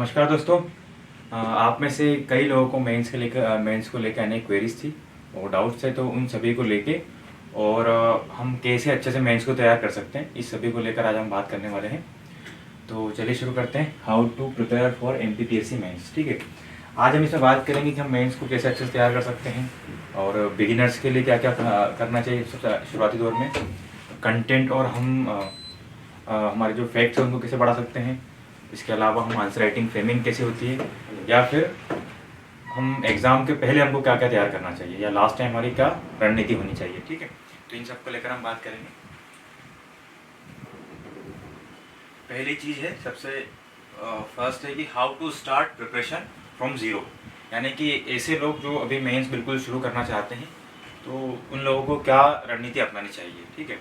नमस्कार दोस्तों। आप में से कई लोगों को मेंस को लेकर अनेक क्वेरीज थी और डाउट्स थे, तो उन सभी को लेके और हम कैसे अच्छे से मेंस को तैयार कर सकते हैं, इस सभी को लेकर आज हम बात करने वाले हैं। तो चलिए शुरू करते हैं। How to prepare for MPPSC mains. ठीक है, आज हम इसमें बात करेंगे कि हम मेंस को कैसे अच्छे से तैयार कर सकते हैं और बिगिनर्स के लिए क्या क्या करना चाहिए शुरुआती दौर में, कंटेंट और हम हमारे जो फैक्ट्स हैं उनको कैसे बढ़ा सकते हैं। इसके अलावा हम आंसर राइटिंग फ्रेमिंग कैसे होती है, या फिर हम एग्ज़ाम के पहले हमको क्या क्या तैयार करना चाहिए, या लास्ट टाइम हमारी क्या रणनीति होनी चाहिए। ठीक है, तो इन सब को लेकर हम बात करेंगे। पहली चीज़ है, सबसे फर्स्ट है कि how to start preparation from zero. यानी कि ऐसे लोग जो अभी मेंस बिल्कुल शुरू करना चाहते हैं, तो उन लोगों को क्या रणनीति अपनानी चाहिए। ठीक है,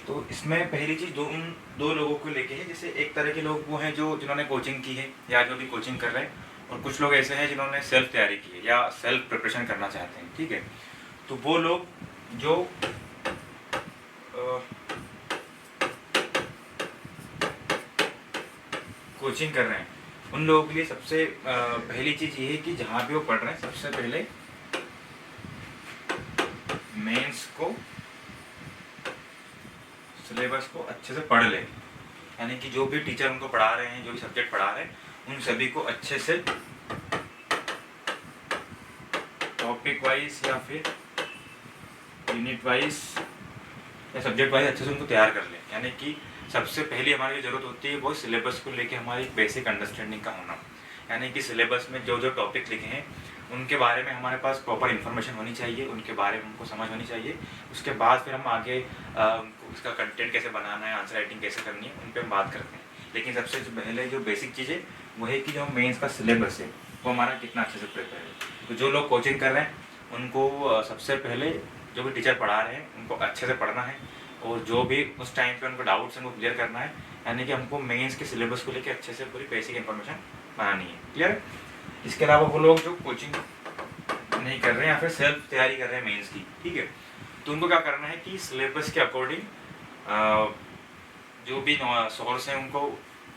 तो इसमें पहली चीज़ उन दो लोगों को लेके है। जैसे एक तरह के लोग वो हैं जो जिन्होंने कोचिंग की है या जो भी कोचिंग कर रहे हैं, और कुछ लोग ऐसे हैं जिन्होंने सेल्फ तैयारी की है या सेल्फ प्रिपरेशन करना चाहते हैं। ठीक है, तो वो लोग जो कोचिंग कर रहे हैं, उन लोगों के लिए सबसे पहली चीज़ ये है कि जहाँ भी वो पढ़ रहे हैं, सबसे पहले मेंस को सिलेबस को अच्छे से पढ़ ले। यानी कि जो भी टीचर उनको पढ़ा रहे हैं, जो भी सब्जेक्ट पढ़ा रहे हैं, उन सभी को अच्छे से टॉपिक वाइज या फिर यूनिट वाइज या सब्जेक्ट वाइज अच्छे से उनको तैयार कर ले। यानी कि सबसे पहली हमारी ज़रूरत होती है वो सिलेबस को लेके हमारी बेसिक अंडरस्टैंडिंग का होना। यानी कि सिलेबस में जो जो टॉपिक लिखे हैं उनके बारे में हमारे पास प्रॉपर इन्फॉर्मेशन होनी चाहिए, उनके बारे में हमको समझ होनी चाहिए। उसके बाद फिर हम आगे उसका कंटेंट कैसे बनाना है, आंसर राइटिंग कैसे करनी है, उन पर हम बात करते हैं। लेकिन सबसे पहले जो बेसिक चीज़ है वो है कि जो मेंस का सिलेबस है वो हमारा कितना अच्छे से प्रिपेयर है। तो जो लोग कोचिंग कर रहे हैं उनको सबसे पहले जो भी टीचर पढ़ा रहे हैं उनको अच्छे से पढ़ना है, और जो भी उस टाइम पे उनको डाउट्स हैं वो क्लियर करना है। यानी कि हमको मेंस के सिलेबस को लेकर अच्छे से पूरी बेसिक इन्फॉर्मेशन बनानी है। क्लियर? इसके अलावा वो लोग जो कोचिंग नहीं कर रहे हैं या फिर सेल्फ तैयारी कर रहे हैं मेंस की, ठीक है, तो उनको क्या करना है कि सिलेबस के अकॉर्डिंग जो भी सोर्स हैं उनको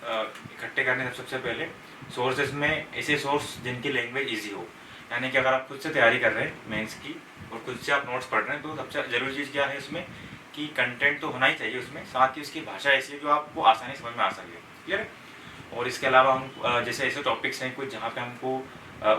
इकट्ठे करने हैं। सबसे पहले सोर्सेज में ऐसे सोर्स जिनकी लैंग्वेज ईजी हो। यानी कि अगर आप खुद से तैयारी कर रहे हैं मेंस की और खुद से आप नोट्स पढ़ रहे हैं, तो सबसे ज़रूरी चीज़ क्या है इसमें कि कंटेंट तो होना ही चाहिए उसमें, साथ ही उसकी भाषा ऐसी है जो आपको आसानी समझ में आ सके। क्लियर है? और इसके अलावा हम जैसे ऐसे टॉपिक्स हैं कुछ जहाँ पे हमको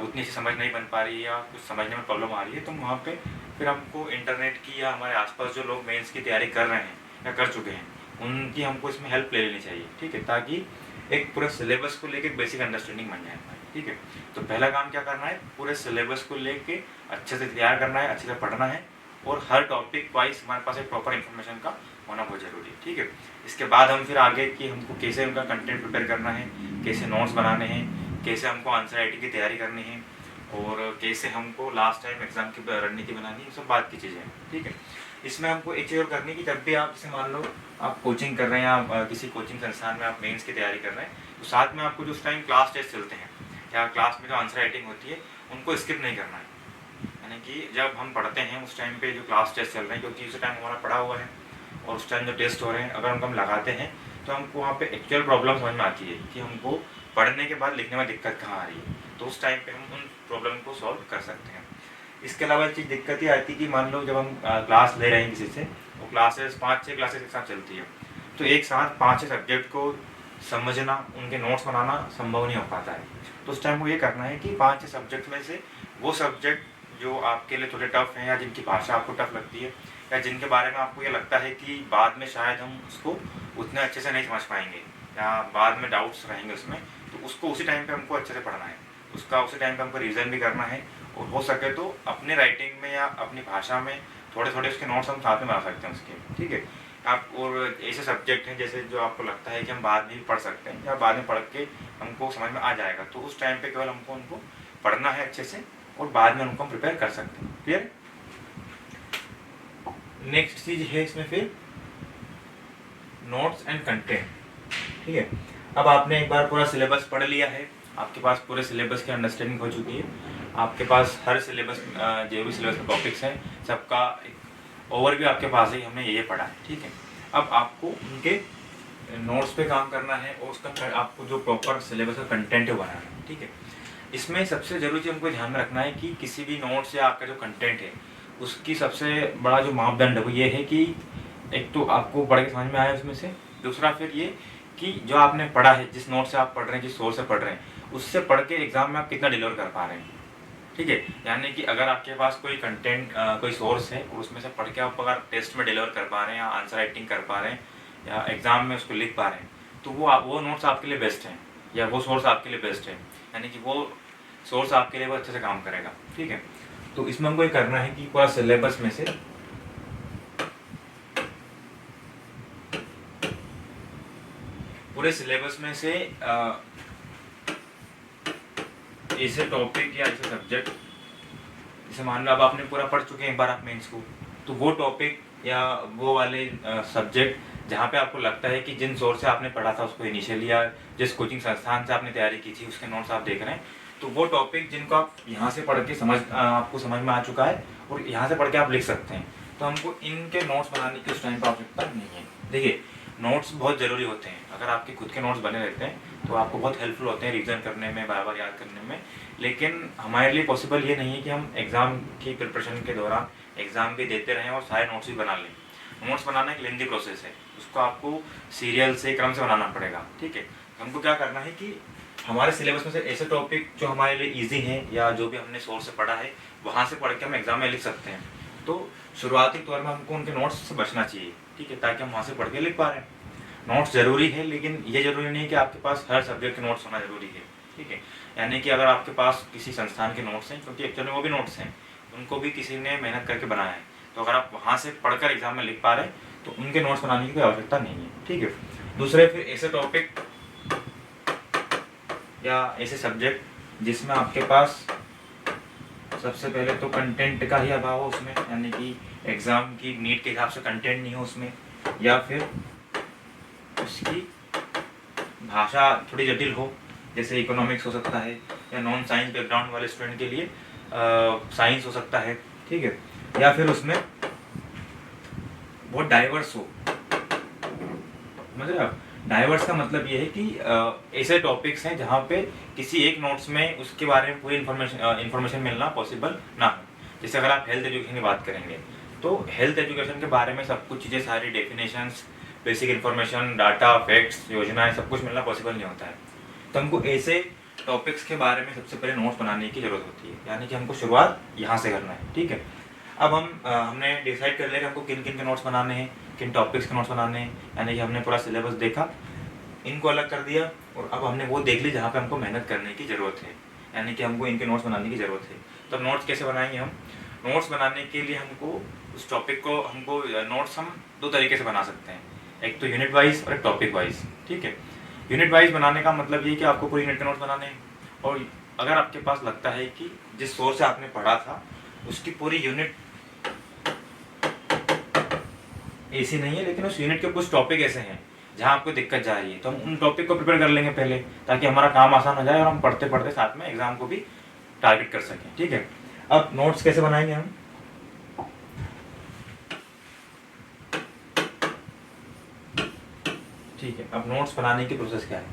उतनी सी समझ नहीं बन पा रही है या कुछ समझने में प्रॉब्लम आ रही है, तो वहाँ पे फिर हमको इंटरनेट की या हमारे आसपास जो लोग मेंस की तैयारी कर रहे हैं या कर चुके हैं उनकी हमको इसमें हेल्प ले लेनी चाहिए। ठीक है, ताकि एक पूरे सिलेबस को लेकर बेसिक अंडरस्टैंडिंग बन जाए हमारी। ठीक है, तो पहला काम क्या करना है, पूरे सिलेबस को लेके अच्छे से तैयार करना है, अच्छे से पढ़ना है, और हर टॉपिक वाइज हमारे पास एक प्रॉपर इन्फॉर्मेशन का होना बहुत ज़रूरी है। ठीक है, इसके बाद हम फिर आगे कि हमको कैसे उनका कंटेंट प्रिपेयर करना है, कैसे नोट्स बनाने हैं, कैसे हमको आंसर राइटिंग की तैयारी करनी है, और कैसे हमको लास्ट टाइम एग्जाम की रणनीति बनानी है, सब बात की चीज़ें हैं। ठीक है, इसमें हमको एक चीज़ और करनी है कि जब भी आप जैसे मान लो आप कोचिंग कर रहे हैं या किसी कोचिंग संस्थान में आप मेंस की तैयारी कर रहे हैं, तो साथ में आपको जो उस टाइम क्लास टेस्ट चलते हैं या क्लास में जो आंसर राइटिंग होती है उनको स्किप नहीं करना है। यानी कि जब हम पढ़ते हैं उस टाइम पे जो क्लास टेस्ट चल रहे हैं, क्योंकि उस टाइम हमारा पढ़ा हुआ है और उस टाइम जो टेस्ट हो रहे हैं, अगर उनको हम लगाते हैं तो हमको वहाँ पे एक्चुअल प्रॉब्लम समझ में आती है कि हमको पढ़ने के बाद लिखने में दिक्कत कहाँ आ रही है, तो उस टाइम पे हम उन प्रॉब्लम को सॉल्व कर सकते हैं। इसके अलावा एक चीज़ दिक्कत ये आती है कि मान लो जब हम क्लास ले रहे हैं किसी से, वो क्लासेस 5-6 क्लासेस एक साथ चलती है, तो एक साथ 5-6 सब्जेक्ट को समझना, उनके नोट्स बनाना संभव नहीं हो पाता है। तो उस टाइम को ये करना है कि 5-6 सब्जेक्ट में से वो सब्जेक्ट जो आपके लिए थोड़े टफ हैं या जिनकी भाषा आपको टफ लगती है या जिनके बारे में आपको ये लगता है कि बाद में शायद हम उसको उतने अच्छे से नहीं समझ पाएंगे या बाद में डाउट्स रहेंगे उसमें, तो उसको उसी टाइम पे हमको अच्छे से पढ़ना है, उसका उसी टाइम पे हमको रिविजन भी करना है, और हो सके तो अपने राइटिंग में या अपनी भाषा में थोड़े थोड़े उसके नोट्स हम साथ में बना सकते हैं उसके। ठीक है, आप और ऐसे सब्जेक्ट हैं जैसे जो आपको लगता है कि हम बाद में भी पढ़ सकते हैं या बाद में पढ़ के हमको समझ में आ जाएगा, तो उस टाइम पे केवल हमको उनको पढ़ना है अच्छे से और बाद में उनको हम प्रिपेयर कर सकते हैं। क्लियर? नेक्स्ट चीज़ है इसमें फिर नोट्स एंड कंटेंट। ठीक है, अब आपने एक बार पूरा सिलेबस पढ़ लिया है, आपके पास पूरे सिलेबस की अंडरस्टैंडिंग हो चुकी है, आपके पास हर सिलेबस जो भी सिलेबस के टॉपिक्स हैं सबका एक ओवरव्यू आपके पास है, हमने ये पढ़ा है। ठीक है, अब आपको उनके नोट्स पे काम करना है और उसका आपको जो प्रॉपर सिलेबस का कंटेंट है बनाना है, ठीक है। इसमें सबसे ज़रूरी चीज़ हमको ध्यान में रखना है कि किसी भी नोट्स या आपका जो कंटेंट है उसकी सबसे बड़ा जो मापदंड है वो ये है कि एक तो आपको पढ़ के समझ में आया उसमें से, दूसरा फिर ये कि जो आपने पढ़ा है, जिस नोट से आप पढ़ रहे हैं, जिस सोर्स से पढ़ रहे हैं, उससे पढ़ के एग्ज़ाम में आप कितना डिलीवर कर पा रहे हैं, ठीक है। यानी कि अगर आपके पास कोई कंटेंट कोई सोर्स है और उसमें से पढ़ के आप अगर टेस्ट में डिलीवर कर पा रहे हैं या आंसर राइटिंग कर पा रहे हैं या एग्ज़ाम में उसको लिख पा रहे हैं, तो वो नोट्स आपके लिए बेस्ट हैं या वो सोर्स आपके लिए बेस्ट है, यानी कि वो सोर्स आपके लिए वो अच्छे से काम करेगा, ठीक है। तो इसमें हमको ये करना है कि पूरा सिलेबस में से ऐसे टॉपिक या ऐसे सब्जेक्ट, जैसे मान लो अब आपने पूरा पढ़ चुके हैं एक बार आप मेंस को, तो वो टॉपिक या वो वाले सब्जेक्ट जहाँ पे आपको लगता है कि जिन सोर्स से आपने पढ़ा था उसको इनिशियली या जिस कोचिंग संस्थान से आपने तैयारी की थी उसके नोट्स आप देख रहे हैं, तो वो टॉपिक जिनको आप यहाँ से पढ़ के आपको समझ में आ चुका है और यहाँ से पढ़ के आप लिख सकते हैं, तो हमको इनके नोट्स बनाने की उस टाइम पर आवश्यकता नहीं है। देखिए, नोट्स बहुत ज़रूरी होते हैं, अगर आपके खुद के नोट्स बने रहते हैं तो आपको बहुत हेल्पफुल होते हैं रिवीजन करने में, बार बार याद करने में, लेकिन हमारे लिए पॉसिबल ये नहीं है कि हम एग्ज़ाम की प्रिपरेशन के दौरान एग्ज़ाम भी देते रहें और सारे नोट्स भी बना लें। नोट्स बनाना एक लेंदी प्रोसेस है, उसको आपको सीरियल से क्रम से बनाना पड़ेगा, ठीक है। हमको क्या करना है कि हमारे सिलेबस में से ऐसे टॉपिक जो हमारे लिए ईजी हैं या जो भी हमने सोर्स से पढ़ा है वहाँ से पढ़ के हम एग्ज़ाम में लिख सकते हैं, तो शुरुआती तौर में हमको उनके नोट्स से बचना चाहिए, ठीक है, ताकि हम वहाँ से पढ़ के लिख पा रहे हैं। नोट्स ज़रूरी है, लेकिन ये ज़रूरी नहीं है कि आपके पास हर सब्जेक्ट के नोट्स होना ज़रूरी है, ठीक है। यानी कि अगर आपके पास किसी संस्थान के नोट्स हैं, क्योंकि एक्चुअली वो भी नोट्स हैं, उनको भी किसी ने मेहनत करके बनाया है, तो अगर आप वहाँ से पढ़कर एग्ज़ाम में लिख पा रहे हैं तो उनके नोट्स बनाने की कोई आवश्यकता नहीं है, ठीक है। दूसरे फिर ऐसे टॉपिक या ऐसे सब्जेक्ट जिसमें आपके पास सबसे पहले तो कंटेंट का ही अभाव हो उसमें, यानी कि एग्ज़ाम की नीट के हिसाब से कंटेंट नहीं हो उसमें, या फिर उसकी भाषा थोड़ी जटिल हो, जैसे इकोनॉमिक्स हो सकता है, या नॉन साइंस बैकग्राउंड वाले स्टूडेंट के लिए साइंस हो सकता है, ठीक है, या फिर उसमें बहुत डाइवर्स हो। मतलब डाइवर्स का मतलब ये है कि ऐसे टॉपिक्स हैं जहाँ पे किसी एक नोट्स में उसके बारे में पूरी इन्फॉर्मेशन मिलना पॉसिबल ना हो। जैसे अगर आप हेल्थ एजुकेशन की बात करेंगे तो हेल्थ एजुकेशन के बारे में सब कुछ चीज़ें, सारी definitions, basic information, data, facts, योजनाएं, सब कुछ मिलना पॉसिबल नहीं होता है। तो हमको ऐसे टॉपिक्स के बारे में सबसे पहले नोट्स बनाने की ज़रूरत होती है, यानी कि हमको शुरुआत यहाँ से करना है, ठीक है। अब हमने डिसाइड कर लिया कि हमको किन किन के नोट्स बनाने हैं, किन टॉपिक्स के नोट्स बनाने हैं, यानी कि हमने पूरा सिलेबस देखा, इनको अलग कर दिया, और अब हमने वो देख ली जहाँ पे हमको मेहनत करने की ज़रूरत है, यानी कि हमको इनके नोट्स बनाने की ज़रूरत है। तो नोट्स कैसे बनाएंगे हम? नोट्स बनाने के लिए हमको उस टॉपिक को नोट्स हम दो तरीके से बना सकते हैं, एक तो यूनिट वाइज और एक टॉपिक वाइज, ठीक है। यूनिट वाइज बनाने का मतलब ये कि आपको पूरी यूनिट के नोट्स बनाने हैं, और अगर आपके पास लगता है कि जिस सोर्स से आपने पढ़ा था उसकी पूरी यूनिट ऐसी नहीं है, लेकिन उस यूनिट के कुछ टॉपिक ऐसे हैं जहाँ आपको दिक्कत जा रही है, तो हम उन टॉपिक को प्रिपेयर कर लेंगे पहले, ताकि हमारा काम आसान हो जाए और हम पढ़ते पढ़ते साथ में एग्जाम को भी टारगेट कर सकें, ठीक है। अब नोट्स कैसे बनाएंगे हम? ठीक है, अब नोट्स बनाने की प्रोसेस क्या है?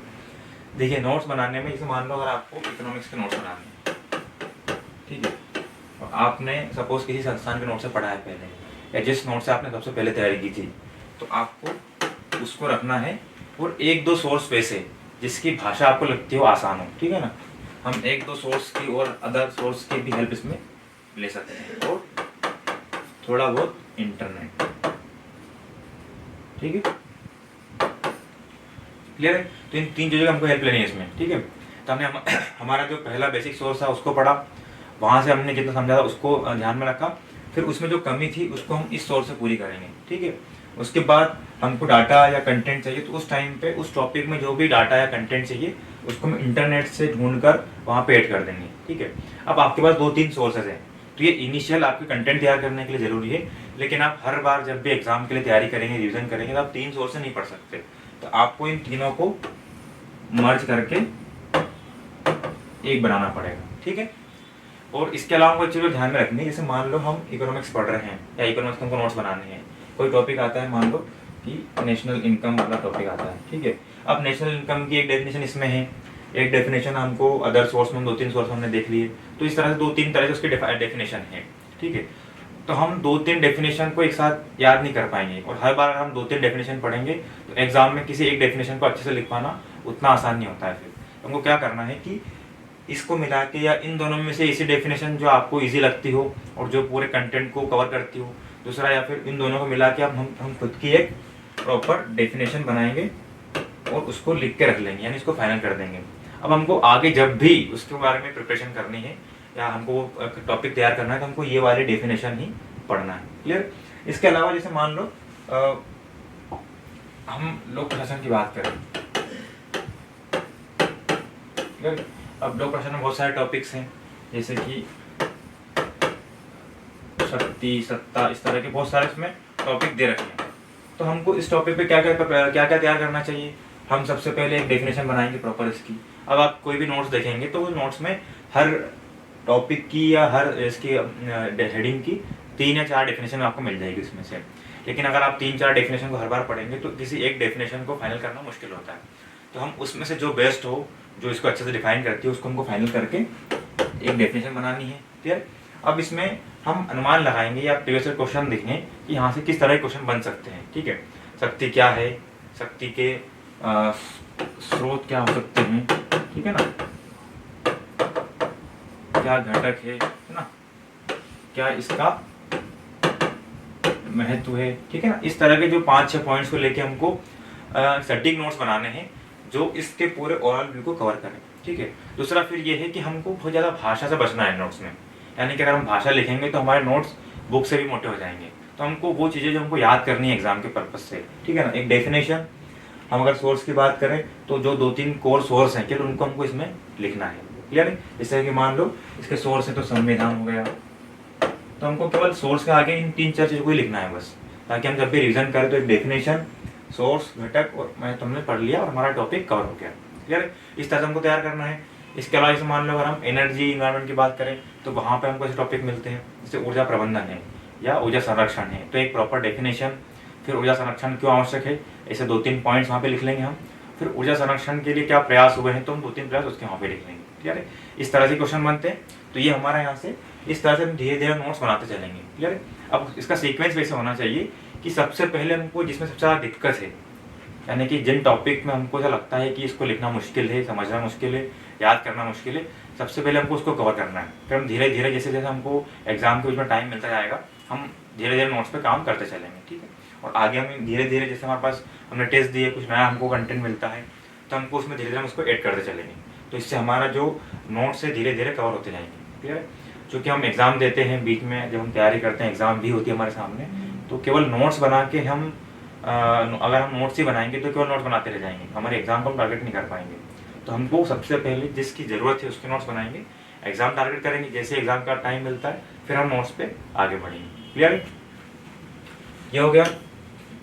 देखिए, नोट्स बनाने में जैसे मान लो अगर आपको इकोनॉमिक्स के नोट्स बनाने हैं, ठीक है, और आपने सपोज किसी संस्थान के नोट से पढ़ा है पहले, या जिस नोट से आपने सबसे पहले तैयारी की थी, तो आपको उसको रखना है, और एक दो सोर्स वैसे जिसकी भाषा आपको लगती हो आसान हो, ठीक है ना। हम एक दो सोर्स की और अदर सोर्स की भी हेल्प इसमें ले सकते हैं, और थोड़ा बहुत इंटरनेट, ठीक है, क्लियर है। तो इन तीन चीज़ों की हमको हेल्प लेनी है इसमें, ठीक है। तो हमने हमारा जो पहला बेसिक सोर्स था उसको पढ़ा, वहाँ से हमने जितना समझा था उसको ध्यान में रखा, फिर उसमें जो कमी थी उसको हम इस सोर्स से पूरी करेंगे, ठीक है। उसके बाद हमको डाटा या कंटेंट चाहिए, तो उस टाइम पे उस टॉपिक में जो भी डाटा या कंटेंट चाहिए उसको हम इंटरनेट से ढूंढकर वहाँ पे ऐड कर देंगे, ठीक है। अब आपके पास 2-3 सोर्सेज हैं, तो ये इनिशियल आपके कंटेंट तैयार करने के लिए ज़रूरी है, लेकिन आप हर बार जब भी एग्जाम के लिए तैयारी करेंगे, रिविजन करेंगे, तो आप 3 सोर्स से नहीं पढ़ सकते, तो आपको इन तीनों को मर्ज करके एक बनाना पड़ेगा, ठीक है। और इसके अलावा कोई चीज़ ध्यान में रखनी है, जैसे मान लो हम इकोनॉमिक्स पढ़ रहे हैं या इकोनॉमिक्स हमको नोट्स बनाने हैं, कोई टॉपिक आता है मान लो कि नेशनल इनकम वाला टॉपिक आता है, ठीक है। अब नेशनल इनकम की एक डेफिनेशन इसमें है, एक डेफिनेशन हमको अदर सोर्स में 2-3 सोर्स हमने देख लिए, तो इस तरह से 2-3 तरह से उसकी डेफिनेशन है, ठीक है। तो हम 2-3 डेफिनेशन को एक साथ याद नहीं कर पाएंगे, और हर बार हम 2-3 डेफिनेशन पढ़ेंगे तो एग्जाम में किसी एक डेफिनेशन को अच्छे से लिख पाना उतना आसान नहीं होता है। फिर हमको क्या करना है कि इसको मिला के या इन दोनों में से इसी डेफिनेशन जो आपको इजी लगती हो और जो पूरे कंटेंट को कवर करती हो, दूसरा, या फिर इन दोनों को मिला के हम खुद की एक प्रॉपर डेफिनेशन बनाएंगे और उसको लिख के रख लेंगे, यानी इसको फाइनल कर देंगे। अब हमको आगे जब भी उसके बारे में प्रिपरेशन करनी है या हमको टॉपिक तैयार करना है तो हमको ये वाली डेफिनेशन ही पढ़ना है, क्लियर। इसके अलावा जैसे मान लो हम लोक प्रशासन की बात करें, क्लियर। अब लोक प्रशासन में बहुत सारे टॉपिक्स हैं, जैसे कि शक्ति, सत्ता, इस तरह के बहुत सारे इसमें टॉपिक दे रखे हैं। तो हमको इस टॉपिक पे क्या क्या तैयार करना चाहिए। हम सबसे पहले एक डेफिनेशन बनाएंगे प्रॉपर इसकी। अब आप कोई भी नोट्स देखेंगे तो उस नोट्स में हर टॉपिक की या हर इसकी हेडिंग की 3 या 4 डेफिनेशन आपको मिल जाएगी उसमें से। लेकिन अगर आप 3-4 डेफिनेशन को हर बार पढ़ेंगे तो किसी एक डेफिनेशन को फाइनल करना मुश्किल होता है। तो हम उसमें से जो बेस्ट हो, जो इसको अच्छे से डिफाइन करती है, उसको हमको फाइनल करके एक डेफिनेशन बनानी है, क्लियर। अब इसमें हम अनुमान लगाएंगे या प्रीवियस क्वेश्चन देखेंगे कि यहाँ से किस तरह के क्वेश्चन बन सकते हैं, ठीक है। शक्ति क्या है, शक्ति के स्रोत क्या हो सकते हैं, ठीक है ना, क्या घटक है ना, क्या इसका महत्व है, ठीक है ना। इस तरह के जो 5-6 पॉइंट्स को लेके हमको सटीक नोट्स बनाने हैं जो इसके पूरे ओवरऑल व्यू को कवर करें, ठीक है। दूसरा फिर ये है कि हमको बहुत ज़्यादा भाषा से बचना है नोट्स में, यानी कि अगर हम भाषा लिखेंगे तो हमारे नोट्स बुक से भी मोटे हो जाएंगे। तो हमको वो चीज़ें जो हमको याद करनी है एग्जाम के पर्पज से, ठीक है ना। एक डेफिनेशन, हम अगर सोर्स की बात करें तो जो 2-3 कोर सोर्स हैं केवल उनको हमको इसमें लिखना है, क्लियर है। जैसे कि मान लो इसके सोर्स है तो संविधान हो गया, तो हमको केवल सोर्स के आगे इन 3-4 चीज़ों को ही लिखना है बस, ताकि हम जब भी रिविजन करें तो एक डेफिनेशन, सोर्स, घटक और मैं तुमने पढ़ लिया और हमारा टॉपिक कवर हो गया, क्लियर। इस तरह से हमको तैयार करना है। इसके अलावा जैसे मान लो अगर हम एनर्जी इन्वायरमेंट की बात करें तो वहाँ पे हमको ऐसे टॉपिक मिलते हैं जैसे ऊर्जा प्रबंधन है या ऊर्जा संरक्षण है, तो एक प्रॉपर डेफिनेशन, फिर ऊर्जा संरक्षण क्यों आवश्यक है, ऐसे 2-3 पॉइंट्स वहाँ पे लिख लेंगे हम। फिर ऊर्जा संरक्षण के लिए क्या प्रयास हुए हैं तो हम 2-3 प्रयास उसके वहाँ पे लिख लेंगे, क्लियर है। इस तरह से क्वेश्चन बनते हैं। तो ये हमारा यहाँ से इस तरह से हम धीरे धीरे नोट्स बनाते चलेंगे, क्लियर है। अब इसका सीक्वेंस वैसे होना चाहिए कि सबसे पहले हमको जिसमें सबसे ज़्यादा दिक्कत है, यानी कि जिन टॉपिक में हमको ऐसा लगता है कि इसको लिखना मुश्किल है, समझना मुश्किल है, याद करना मुश्किल है, सबसे पहले हमको उसको कवर करना है। फिर हम धीरे धीरे जैसे जैसे हमको एग्जाम के बीच में टाइम मिलता जाएगा हम धीरे धीरे नोट्स पे काम करते चलेंगे, ठीक है। और आगे हम धीरे धीरे जैसे हमारे पास हमने टेस्ट दिए, कुछ नया हमको कंटेंट मिलता है तो हमको उसमें धीरे धीरे हम उसको ऐड करते चलेंगे। तो इससे हमारा जो नोट्स है धीरे धीरे कवर होते जाएंगे, क्लियर है। चूँकि हम एग्ज़ाम देते हैं, बीच में जब हम तैयारी करते हैं, एग्ज़ाम भी होती है हमारे सामने, तो केवल नोट्स बना के हम अगर हम नोट्स ही बनाएंगे तो केवल नोट्स बनाते रह जाएंगे, हमारे एग्जाम को हम टारगेट नहीं कर पाएंगे। तो हमको सबसे पहले जिसकी ज़रूरत है उसके नोट्स बनाएंगे, एग्जाम टारगेट करेंगे, जैसे एग्जाम का टाइम मिलता है फिर हम नोट्स पे आगे बढ़ेंगे, क्लियर है। ये हो गया।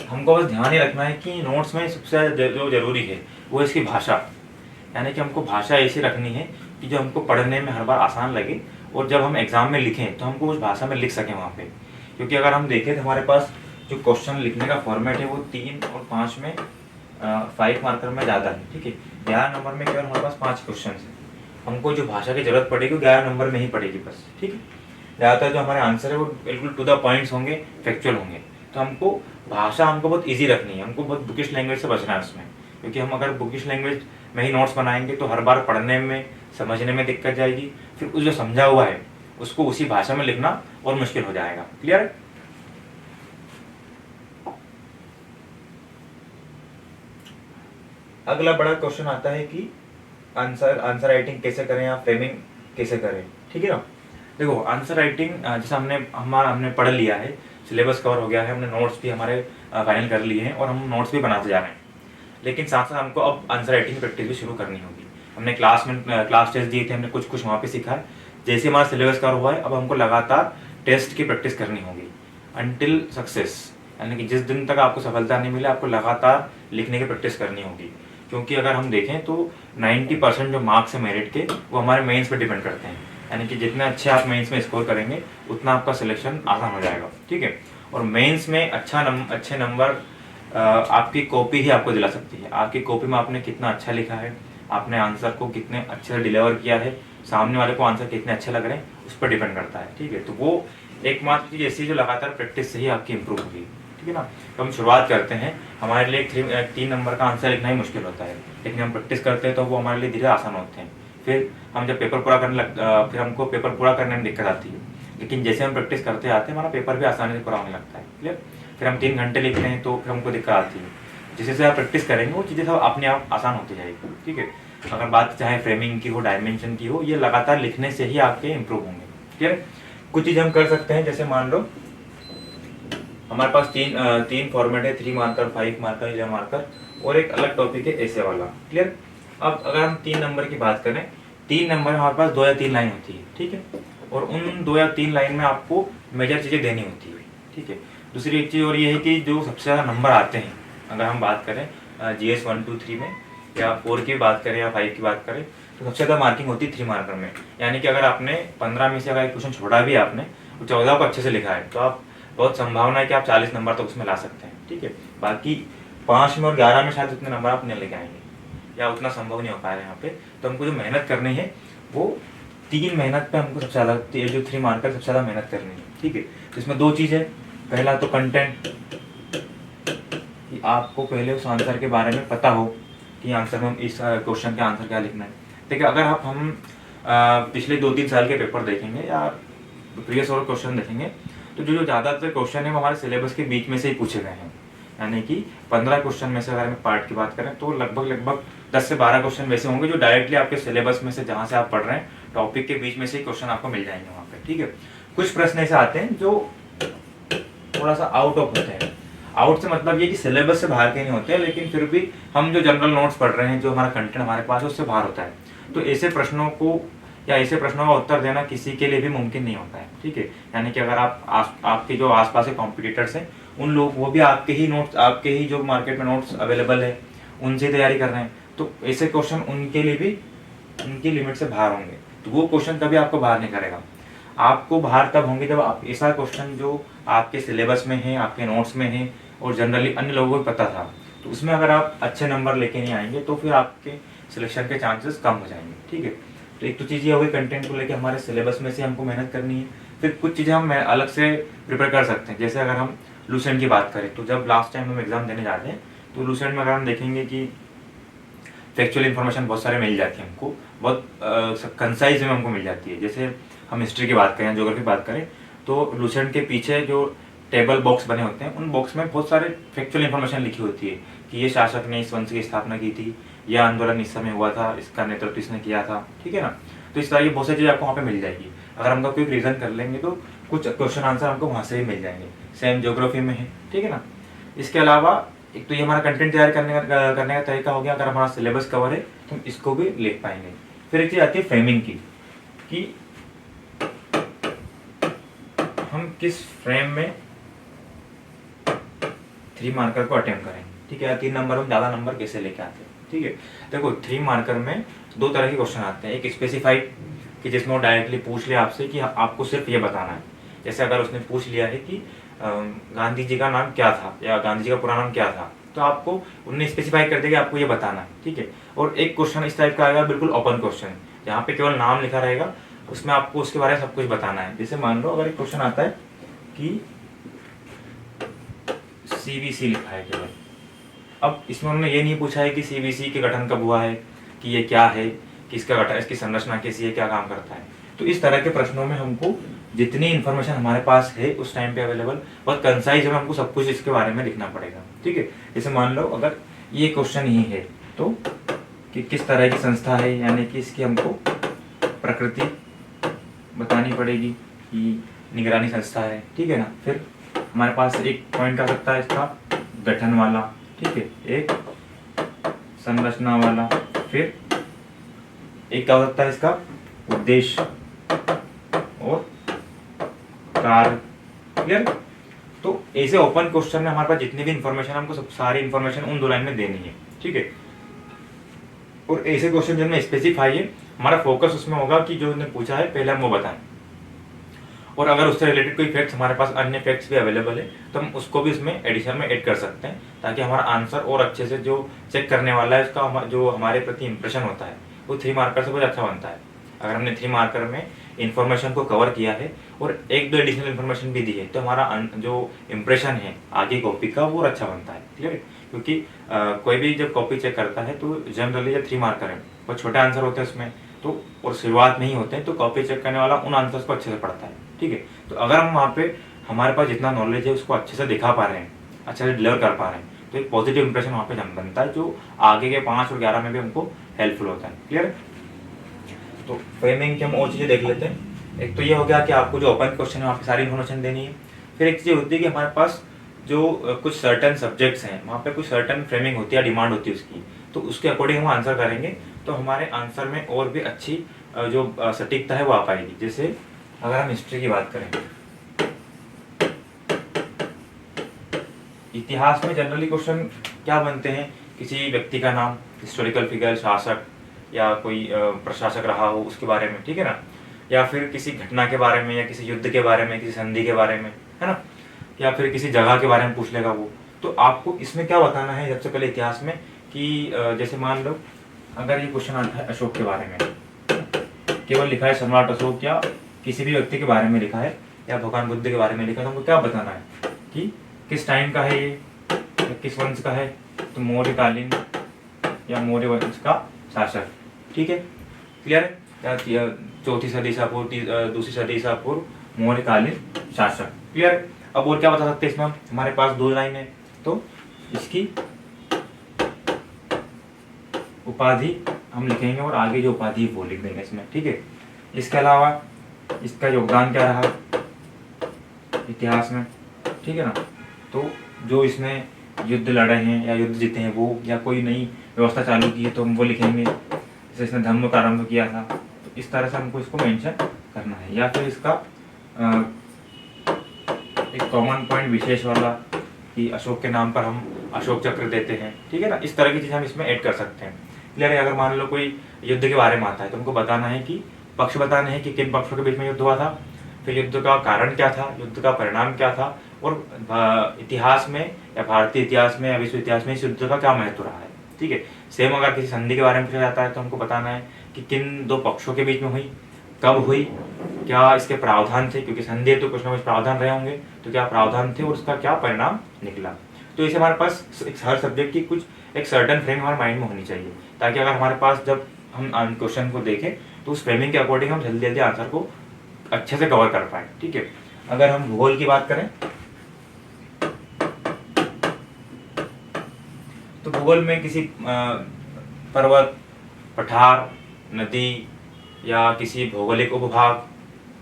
हमको बस ध्यान ही रखना है कि नोट्स में सबसे जो जरूरी है वो इसकी भाषा, यानी कि हमको भाषा ऐसी रखनी है कि जो हमको पढ़ने में हर बार आसान लगे और जब हम एग्जाम में लिखें तो हमको उस भाषा में लिख सकें वहाँ पे। क्योंकि अगर हम देखें तो हमारे पास जो क्वेश्चन लिखने का फॉर्मेट है वो 3 और 5 में 5 मार्कर में ज़्यादा है, ठीक है। 11 नंबर में केवल हमारे पास 5 क्वेश्चन है, हमको जो भाषा की जरूरत पड़ेगी 11 नंबर में ही पड़ेगी बस, ठीक है। ज़्यादातर जो हमारे आंसर है वो बिल्कुल टू द पॉइंट्स होंगे, फैक्चुअल होंगे। तो हमको भाषा हमको बहुत ईजी रखनी है, हमको बहुत बुकिश लैंग्वेज से बचना है उसमें, क्योंकि हम अगर बुकिश लैंग्वेज में ही नोट्स बनाएंगे तो हर बार पढ़ने में, समझने में दिक्कत जाएगी, फिर उस जो समझा हुआ है उसको उसी भाषा में लिखना और मुश्किल हो जाएगा, क्लियर है। अगला बड़ा क्वेश्चन आता है कि आंसर राइटिंग कैसे करें या फ्रेमिंग कैसे करें, ठीक है ना। देखो आंसर राइटिंग जैसे हमने पढ़ लिया है, सिलेबस कवर हो गया है, हमने नोट्स भी हमारे फाइनल कर लिए हैं और हम नोट्स भी बनाते जा रहे हैं, लेकिन साथ साथ हमको अब आंसर राइटिंग की प्रैक्टिस भी शुरू करनी होगी। हमने क्लास टेस्ट दिए थे, हमने कुछ वहाँ पे सीखा है। जैसे हमारा सिलेबस कवर हुआ है अब हमको लगातार टेस्ट की प्रैक्टिस करनी होगी अंटिल सक्सेस, यानी कि जिस दिन तक आपको सफलता नहीं मिले आपको लगातार लिखने की प्रैक्टिस करनी होगी। क्योंकि अगर हम देखें तो 90% जो मार्क्स है मेरिट के वो हमारे मेंस पे डिपेंड करते हैं, यानी कि जितने अच्छे आप मेंस में स्कोर करेंगे उतना आपका सिलेक्शन आसान हो जाएगा, ठीक है। और मेंस में अच्छे नंबर आपकी कॉपी ही आपको दिला सकती है। आपकी कॉपी में आपने कितना अच्छा लिखा है, आपने आंसर को कितने अच्छे से डिलीवर किया है, सामने वाले को आंसर कितने अच्छे लग रहे हैं, उस पर डिपेंड करता है। ठीक है, तो वो एकमात्र चीज़ ऐसी है जो लगातार प्रैक्टिस से ही आपकी इंप्रूव होगी। ठीक है ना। तो हम शुरुआत करते हैं, हमारे लिए 3 नंबर का आंसर लिखना ही मुश्किल होता है, लेकिन हम प्रैक्टिस करते हैं तो वो हमारे लिए धीरे आसान होते हैं। फिर हम जब पेपर पूरा करने फिर हमको पेपर पूरा करने में दिक्कत आती है, लेकिन जैसे हम प्रैक्टिस करते आते हैं हमारा पेपर भी आसानी से पूरा होने लगता है। क्लियर। फिर हम 3 घंटे लिखते हैं तो फिर हमको दिक्कत आती है। जैसे जैसे आप प्रैक्टिस करेंगे वो चीज़ें सब अपने आप आसान होती जाएगी। ठीक है। अगर बात चाहे फ्रेमिंग की हो, डायमेंशन की हो, ये लगातार लिखने से ही आपके इंप्रूव होंगे। क्लियर। कुछ चीज़ हम कर सकते हैं, जैसे मान लो हमारे पास तीन फॉर्मेट है, 3 मार्कर, 5 मार्कर, 11 मार्कर और एक अलग टॉपिक है ऐसे वाला। क्लियर। अब अगर हम 3 नंबर की बात करें, 3 नंबर में हमारे पास 2 या 3 लाइन होती है। ठीक है। और उन 2 या 3 लाइन में आपको मेजर चीज़ें देनी होती है। ठीक है। दूसरी एक चीज़ और ये है कि जो सबसे ज़्यादा नंबर आते हैं, अगर हम बात करें GS 1, 2, 3 में, या 4 की बात करें या 5 की बात करें, तो सबसे ज़्यादा मार्किंग होती है 3 मार्कर में। यानी कि अगर आपने 15 में से अगर एक क्वेश्चन छोड़ा भी आपने, 14 को अच्छे से लिखा है, तो आप बहुत संभावना है कि आप 40 नंबर तक उसमें ला सकते हैं। ठीक है। बाकी 5 में और 11 में शायद उतने नंबर आप नहीं लेके आएंगे, या उतना संभव नहीं हो पाएगा यहाँ पे। तो हमको जो मेहनत करनी है वो 3 मेहनत पे हमको सबसे ज़्यादा, जो 3 मार्कर सबसे ज़्यादा मेहनत करनी है। ठीक है। तो इसमें 2 चीज़ है। पहला तो कंटेंट, कि आपको पहले उस आंसर के बारे में पता हो कि आंसर में हम इस क्वेश्चन का आंसर क्या लिखना है। देखिए, अगर हम पिछले 2-3 साल के पेपर देखेंगे या प्रीवियस और क्वेश्चन देखेंगे, तो जो ज़्यादातर क्वेश्चन है वो हमारे सिलेबस के बीच में से ही पूछे गए हैं। यानी कि 15 क्वेश्चन में से अगर हम पार्ट की बात करें तो लगभग 10 से 12 क्वेश्चन वैसे होंगे जो डायरेक्टली आपके सिलेबस में से, जहाँ से आप पढ़ रहे हैं टॉपिक के बीच में से ही क्वेश्चन आपको मिल जाएंगे वहाँ पे। ठीक है। कुछ प्रश्न ऐसे आते हैं जो थोड़ा सा आउट ऑफ होते हैं। आउट से मतलब ये कि सिलेबस से बाहर के नहीं होते हैं, लेकिन फिर भी हम जो जनरल नोट्स पढ़ रहे हैं, जो हमारा कंटेंट हमारे पास है, उससे बाहर होता है। तो ऐसे प्रश्नों को या ऐसे प्रश्नों का उत्तर देना किसी के लिए भी मुमकिन नहीं होता है। ठीक है। यानी कि अगर आपके जो आसपास के कॉम्पिटिटर्स हैं, उन लोग वो भी आपके ही नोट्स, आपके ही जो मार्केट में नोट्स अवेलेबल है उनसे तैयारी कर रहे हैं, तो ऐसे क्वेश्चन उनके लिए भी उनकी लिमिट से बाहर होंगे। तो वो क्वेश्चन कभी आपको बाहर नहीं करेगा। आपको बाहर तब होंगे जब आप ऐसा क्वेश्चन जो आपके सिलेबस में है, आपके नोट्स में है और जनरली अन्य लोगों को पता था, तो उसमें अगर आप अच्छे नंबर लेके नहीं आएंगे तो फिर आपके सिलेक्शन के चांसेस कम हो जाएंगे। ठीक है। तो एक तो चीज़ ये हो गई, कंटेंट को लेके हमारे सिलेबस में से हमको मेहनत करनी है। फिर कुछ चीज़ें हम अलग से प्रिपेयर कर सकते हैं। जैसे अगर हम लूसेंट की बात करें, तो जब लास्ट टाइम हम एग्ज़ाम देने जाते हैं तो लूसेंट में अगर हम देखेंगे कि फैक्चुअल इन्फॉर्मेशन बहुत सारे मिल जाती है हमको, बहुत कंसाइज में हमको मिल जाती है। जैसे हम हिस्ट्री की बात करें, ज्योग्राफी की बात करें, तो लूसेंट के पीछे जो टेबल बॉक्स बने होते हैं, उन बॉक्स में बहुत सारे फैक्चुअल इन्फॉर्मेशन लिखी होती है कि ये शासक ने इस वंश की स्थापना की थी, यह आंदोलन इस समय हुआ था, इसका नेतृत्व इसने किया था। ठीक है ना। तो इस तरह की बहुत सारी चीज़ें आपको वहाँ पे मिल जाएगी। अगर हम क्विक रीजन कर लेंगे तो कुछ क्वेश्चन आंसर हमको वहाँ से ही मिल जाएंगे। सेम ज्योग्राफी में है। ठीक है ना। इसके अलावा एक तो ये हमारा कंटेंट तैयार करने का तरीका हो गया। अगर हमारा सिलेबस कवर है तो हम इसको भी लिख पाएंगे। फिर एक चीज़ आती है फ्रेमिंग की, कि हम किस फ्रेम में 3 मार्कर को अटेम्प्ट करें। ठीक है। 3 नंबर में ज़्यादा नंबर कैसे लेके आते हैं। ठीक है। देखो, 3 मार्कर में 2 तरह के क्वेश्चन आते हैं। एक स्पेसिफाइड, कि जिसमें वो डायरेक्टली पूछ ले आपसे कि आपको सिर्फ ये बताना है। जैसे अगर उसने पूछ लिया है कि गांधी जी का नाम क्या था या गांधी जी का पूरा नाम क्या था, तो आपको उन्होंने स्पेसिफाई कर दिया कि आपको ये बताना है। ठीक है। और एक क्वेश्चन इस टाइप का आएगा, बिल्कुल ओपन क्वेश्चन, जहाँ पे केवल नाम लिखा रहेगा, उसमें आपको उसके बारे में सब कुछ बताना है। जैसे मान लो अगर एक क्वेश्चन आता है कि CBC लिखा है केवल, अब इसमें उन्होंने ये नहीं पूछा है कि CBC के गठन कब हुआ है, कि ये क्या है, कि इसका गठन, इसकी संरचना कैसी है, क्या काम करता है। तो इस तरह के प्रश्नों में हमको जितनी इन्फॉर्मेशन हमारे पास है उस टाइम पे अवेलेबल, बहुत कंसाइज में हमको सब कुछ इसके बारे में लिखना पड़ेगा। ठीक है। जैसे मान लो अगर ये क्वेश्चन ही है तो कि किस तरह की संस्था है, यानी कि इसकी हमको प्रकृति बतानी पड़ेगी कि निगरानी संस्था है। ठीक है ना। फिर हमारे पास एक पॉइंट आ सकता है इसका गठन वाला। ठीक है। एक संरचना वाला। फिर एक क्या हो सकता है इसका उद्देश्य और कार्य। क्लियर। तो ऐसे ओपन क्वेश्चन में हमारे पास जितनी भी इंफॉर्मेशन, हमको सब सारी इंफॉर्मेशन उन 2 लाइन में देनी है। ठीक है। और ऐसे क्वेश्चन जिनमें स्पेसिफाई है, हमारा फोकस उसमें होगा कि जो उन्होंने पूछा है पहले हम वो बताएं। और अगर उससे रिलेटेड कोई फैक्ट्स हमारे पास अन्य फैक्ट्स भी अवेलेबल है तो हम उसको भी इसमें एडिशन में ऐड कर सकते हैं, ताकि हमारा आंसर और अच्छे से जो चेक करने वाला है उसका जो हमारे प्रति इंप्रेशन होता है वो 3 मार्कर से बहुत अच्छा बनता है। अगर हमने 3 मार्कर में इन्फॉर्मेशन को कवर किया है और 1-2 एडिशनल इन्फॉर्मेशन भी दी है तो हमारा जो इम्प्रेशन है आगे कॉपी का वो अच्छा बनता है। क्लियर है? क्योंकि कोई भी जब कॉपी चेक करता है तो जनरली जब 3 मार्कर है और छोटे आंसर होते हैं उसमें तो और शुरुआत में ही होते हैं तो कॉपी चेक करने वाला उन आंसर्स को अच्छे से पढ़ता है। ठीक है, तो अगर हम वहाँ पे हमारे पास जितना नॉलेज है उसको अच्छे से दिखा पा रहे हैं, अच्छे से डिलीवर कर पा रहे हैं, तो एक पॉजिटिव इंप्रेशन वहाँ पे बनता है जो आगे के 5 और 11 में भी हमको हेल्पफुल होता है। क्लियर है? तो फ्रेमिंग की हम और चीज़ें देख लेते हैं। एक तो ये हो गया कि आपको जो ओपन क्वेश्चन है वहाँ पे सारी इन्फॉर्मेशन देनी है। फिर एक चीज़ होती है कि हमारे पास जो कुछ सर्टन सब्जेक्ट्स हैं वहाँ पे कुछ सर्टन फ्रेमिंग होती है, डिमांड होती है उसकी, तो उसके अकॉर्डिंग हम आंसर करेंगे तो हमारे आंसर में और भी अच्छी जो सटीकता है वो आ पाएगी। जैसे अगर हम हिस्ट्री की बात करें, इतिहास में जनरली क्वेश्चन क्या बनते हैं, किसी व्यक्ति का नाम, हिस्टोरिकल फिगर, शासक या कोई प्रशासक रहा हो उसके बारे में, ठीक है ना, या फिर किसी घटना के बारे में या किसी युद्ध के बारे में, किसी संधि के बारे में, है ना, या फिर किसी जगह के बारे में पूछ लेगा वो। तो आपको इसमें क्या बताना है सबसे पहले इतिहास में कि जैसे मान लो अगर ये क्वेश्चन आता है अशोक के बारे में, केवल लिखा है सम्राट अशोक या किसी भी व्यक्ति के बारे में लिखा है या भगवान बुद्ध के बारे में लिखा है, तो हमको क्या बताना है कि किस टाइम का है ये, किस वंश का है, तो मौर्यकालीन या मौर्य वंश का शासक। ठीक है, क्लियर है? या 4वीं सदी ईसा पूर्व, 2री सदी ईसा पूर्व मौर्यकालीन शासक। क्लियर है? अब और क्या बता सकते हैं इसमें, हमारे पास 2 लाइन है तो इसकी उपाधि हम लिखेंगे और आगे जो उपाधि वो लिख देंगे इसमें। ठीक है, इसके अलावा इसका योगदान क्या रहा इतिहास में, ठीक है ना, तो जो इसने युद्ध लड़े हैं या युद्ध जीते हैं वो, या कोई नई व्यवस्था चालू की है तो हम वो लिखेंगे, जैसे इसने धर्म का आरंभ किया था, तो इस तरह से हमको इसको मेंशन करना है। या फिर इसका एक कॉमन पॉइंट विशेष वाला कि अशोक के नाम पर हम अशोक चक्र देते हैं, ठीक है ना, इस तरह की चीज़ हम इसमें ऐड कर सकते हैं। क्लियर है? अगर मान लो कोई युद्ध के बारे में आता है तो हमको बताना है कि पक्ष बताने हैं कि किन पक्षों के बीच में युद्ध हुआ था, फिर युद्ध का कारण क्या था, युद्ध का परिणाम क्या था, और इतिहास में या भारतीय इतिहास में या विश्व इतिहास में इस युद्ध का क्या महत्व रहा है। ठीक है, सेम अगर किसी संधि के बारे में पूछा जाता है तो हमको बताना है कि किन 2 पक्षों के बीच में हुई, कब हुई, क्या इसके प्रावधान थे, क्योंकि संधि है तो कुछ ना कुछ प्रावधान रहे होंगे, तो क्या प्रावधान थे और उसका क्या परिणाम निकला। तो इसे हमारे पास हर सब्जेक्ट की कुछ एक सर्टन फ्रेम हमारे माइंड में होनी चाहिए, ताकि अगर हमारे पास जब हम क्वेश्चन को देखें तो उस फ्रेमिंग के अकॉर्डिंग हम जल्दी जल्दी आंसर को अच्छे से कवर कर पाए। ठीक है, अगर हम भूगोल की बात करें तो भूगोल में किसी पर्वत, पठार, नदी या किसी भौगोलिक उपभाग,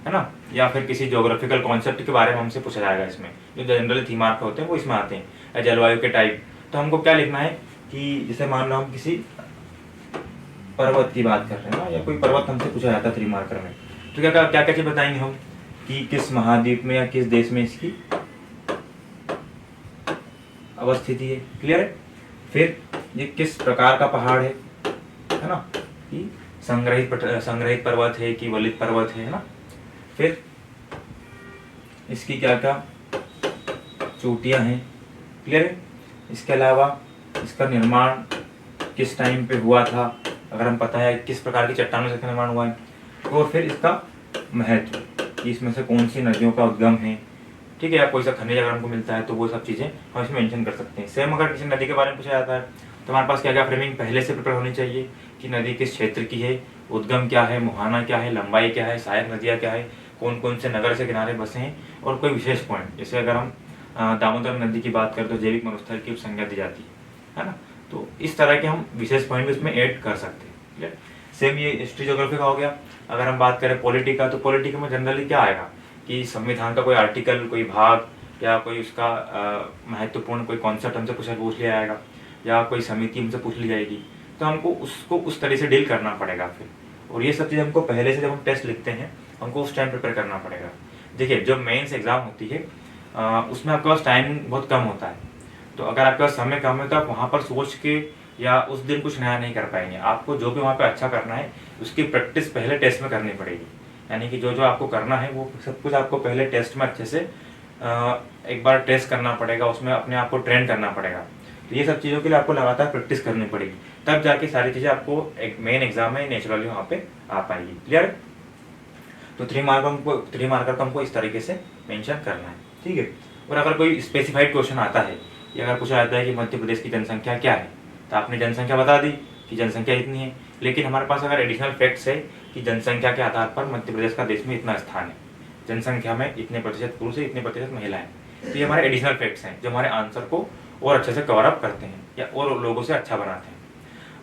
है ना, या फिर किसी ज्योग्राफिकल कॉन्सेप्ट के बारे में हमसे पूछा जाएगा। इसमें जो जनरली 3 मार्क होते हैं वो इसमें आते हैं, या जलवायु के टाइप। तो हमको क्या लिखना है कि जैसे मान लो हम किसी पर्वत की बात कर रहे हैं ना, या कोई पर्वत हमसे पूछा जाता है 3 मार्कर में, तो क्या क्या चीज बताएंगे हम कि किस महाद्वीप में या किस देश में इसकी अवस्थिति है। क्लियर है? फिर ये किस प्रकार का पहाड़ है ना, कि संग्रहित पर्वत है कि वलित पर्वत है ना, फिर इसकी क्या क्या चोटियां हैं। क्लियर है? इसके अलावा इसका निर्माण किस टाइम पे हुआ था, अगर हम पता है किस प्रकार की चट्टानों से निर्माण हुआ है, और फिर इसका महत्व कि इसमें से कौन सी नदियों का उद्गम है, ठीक है, या कोई सा खनिज अगर हमको मिलता है तो वो सब चीज़ें हम इसमें मेंशन कर सकते हैं। सेम अगर किसी नदी के बारे में पूछा जाता है तो हमारे पास क्या क्या फ्रेमिंग पहले से प्रिपेयर होनी चाहिए कि नदी किस क्षेत्र की है, उद्गम क्या है, मुहाना क्या है, लंबाई क्या है, सहायक नदियाँ क्या है, कौन कौन से नगर से किनारे बसे हैं, और कोई विशेष पॉइंट, जैसे अगर हम दामोदर नदी की बात करें तो जैविक मरुस्थल की उपसंज्ञा दी जाती है ना, तो इस तरह के हम विशेष पॉइंट इसमें ऐड कर सकते हैं। सेम ये हिस्ट्री ज्योग्राफी का हो गया। अगर हम बात करें पॉलिटी का, तो पॉलिटी में जनरली क्या आएगा कि संविधान का कोई आर्टिकल, कोई भाग, या कोई उसका महत्वपूर्ण कोई कॉन्सेप्ट हमसे पूछ लिया जाएगा, या कोई समिति हमसे पूछ ली जाएगी, तो हमको उसको उस तरह से डील करना पड़ेगा फिर। और ये सब चीज़ हमको पहले से जब हम टेस्ट लिखते हैं हमको उस टाइम प्रिपेयर करना पड़ेगा। देखिए, जब मेंस एग्जाम होती है उसमें आपके पास टाइम बहुत कम होता है, तो अगर आपके पास समय कम है तो आप वहाँ पर सोच के या उस दिन कुछ नया नहीं कर पाएंगे। आपको जो भी वहाँ पे अच्छा करना है उसकी प्रैक्टिस पहले टेस्ट में करनी पड़ेगी। यानी कि जो जो आपको करना है वो सब कुछ आपको पहले टेस्ट में अच्छे से एक बार टेस्ट करना पड़ेगा, उसमें अपने आप को ट्रेन करना पड़ेगा। तो ये सब चीज़ों के लिए आपको लगातार प्रैक्टिस करनी पड़ेगी, तब जाके सारी चीज़ें आपको एक मेन एग्जाम में नेचुरली वहाँ पे आ पाएगी। क्लियर? तो 3 मार्कर को हमको इस तरीके से मेंशन करना है, ठीक है। और अगर कोई स्पेसिफाइड क्वेश्चन आता है या अगर पूछा जाता है कि मध्य प्रदेश की जनसंख्या क्या है, तो आपने जनसंख्या बता दी कि जनसंख्या इतनी है, लेकिन हमारे पास अगर एडिशनल फैक्ट्स है कि जनसंख्या के आधार पर मध्य प्रदेश का देश में इतना स्थान है, जनसंख्या में इतने प्रतिशत पुरुष है, इतने प्रतिशत महिला है, तो ये हमारे एडिशनल फैक्ट्स हैं जो हमारे आंसर को और अच्छे से कवर अप करते हैं या और लोगों से अच्छा बनाते हैं।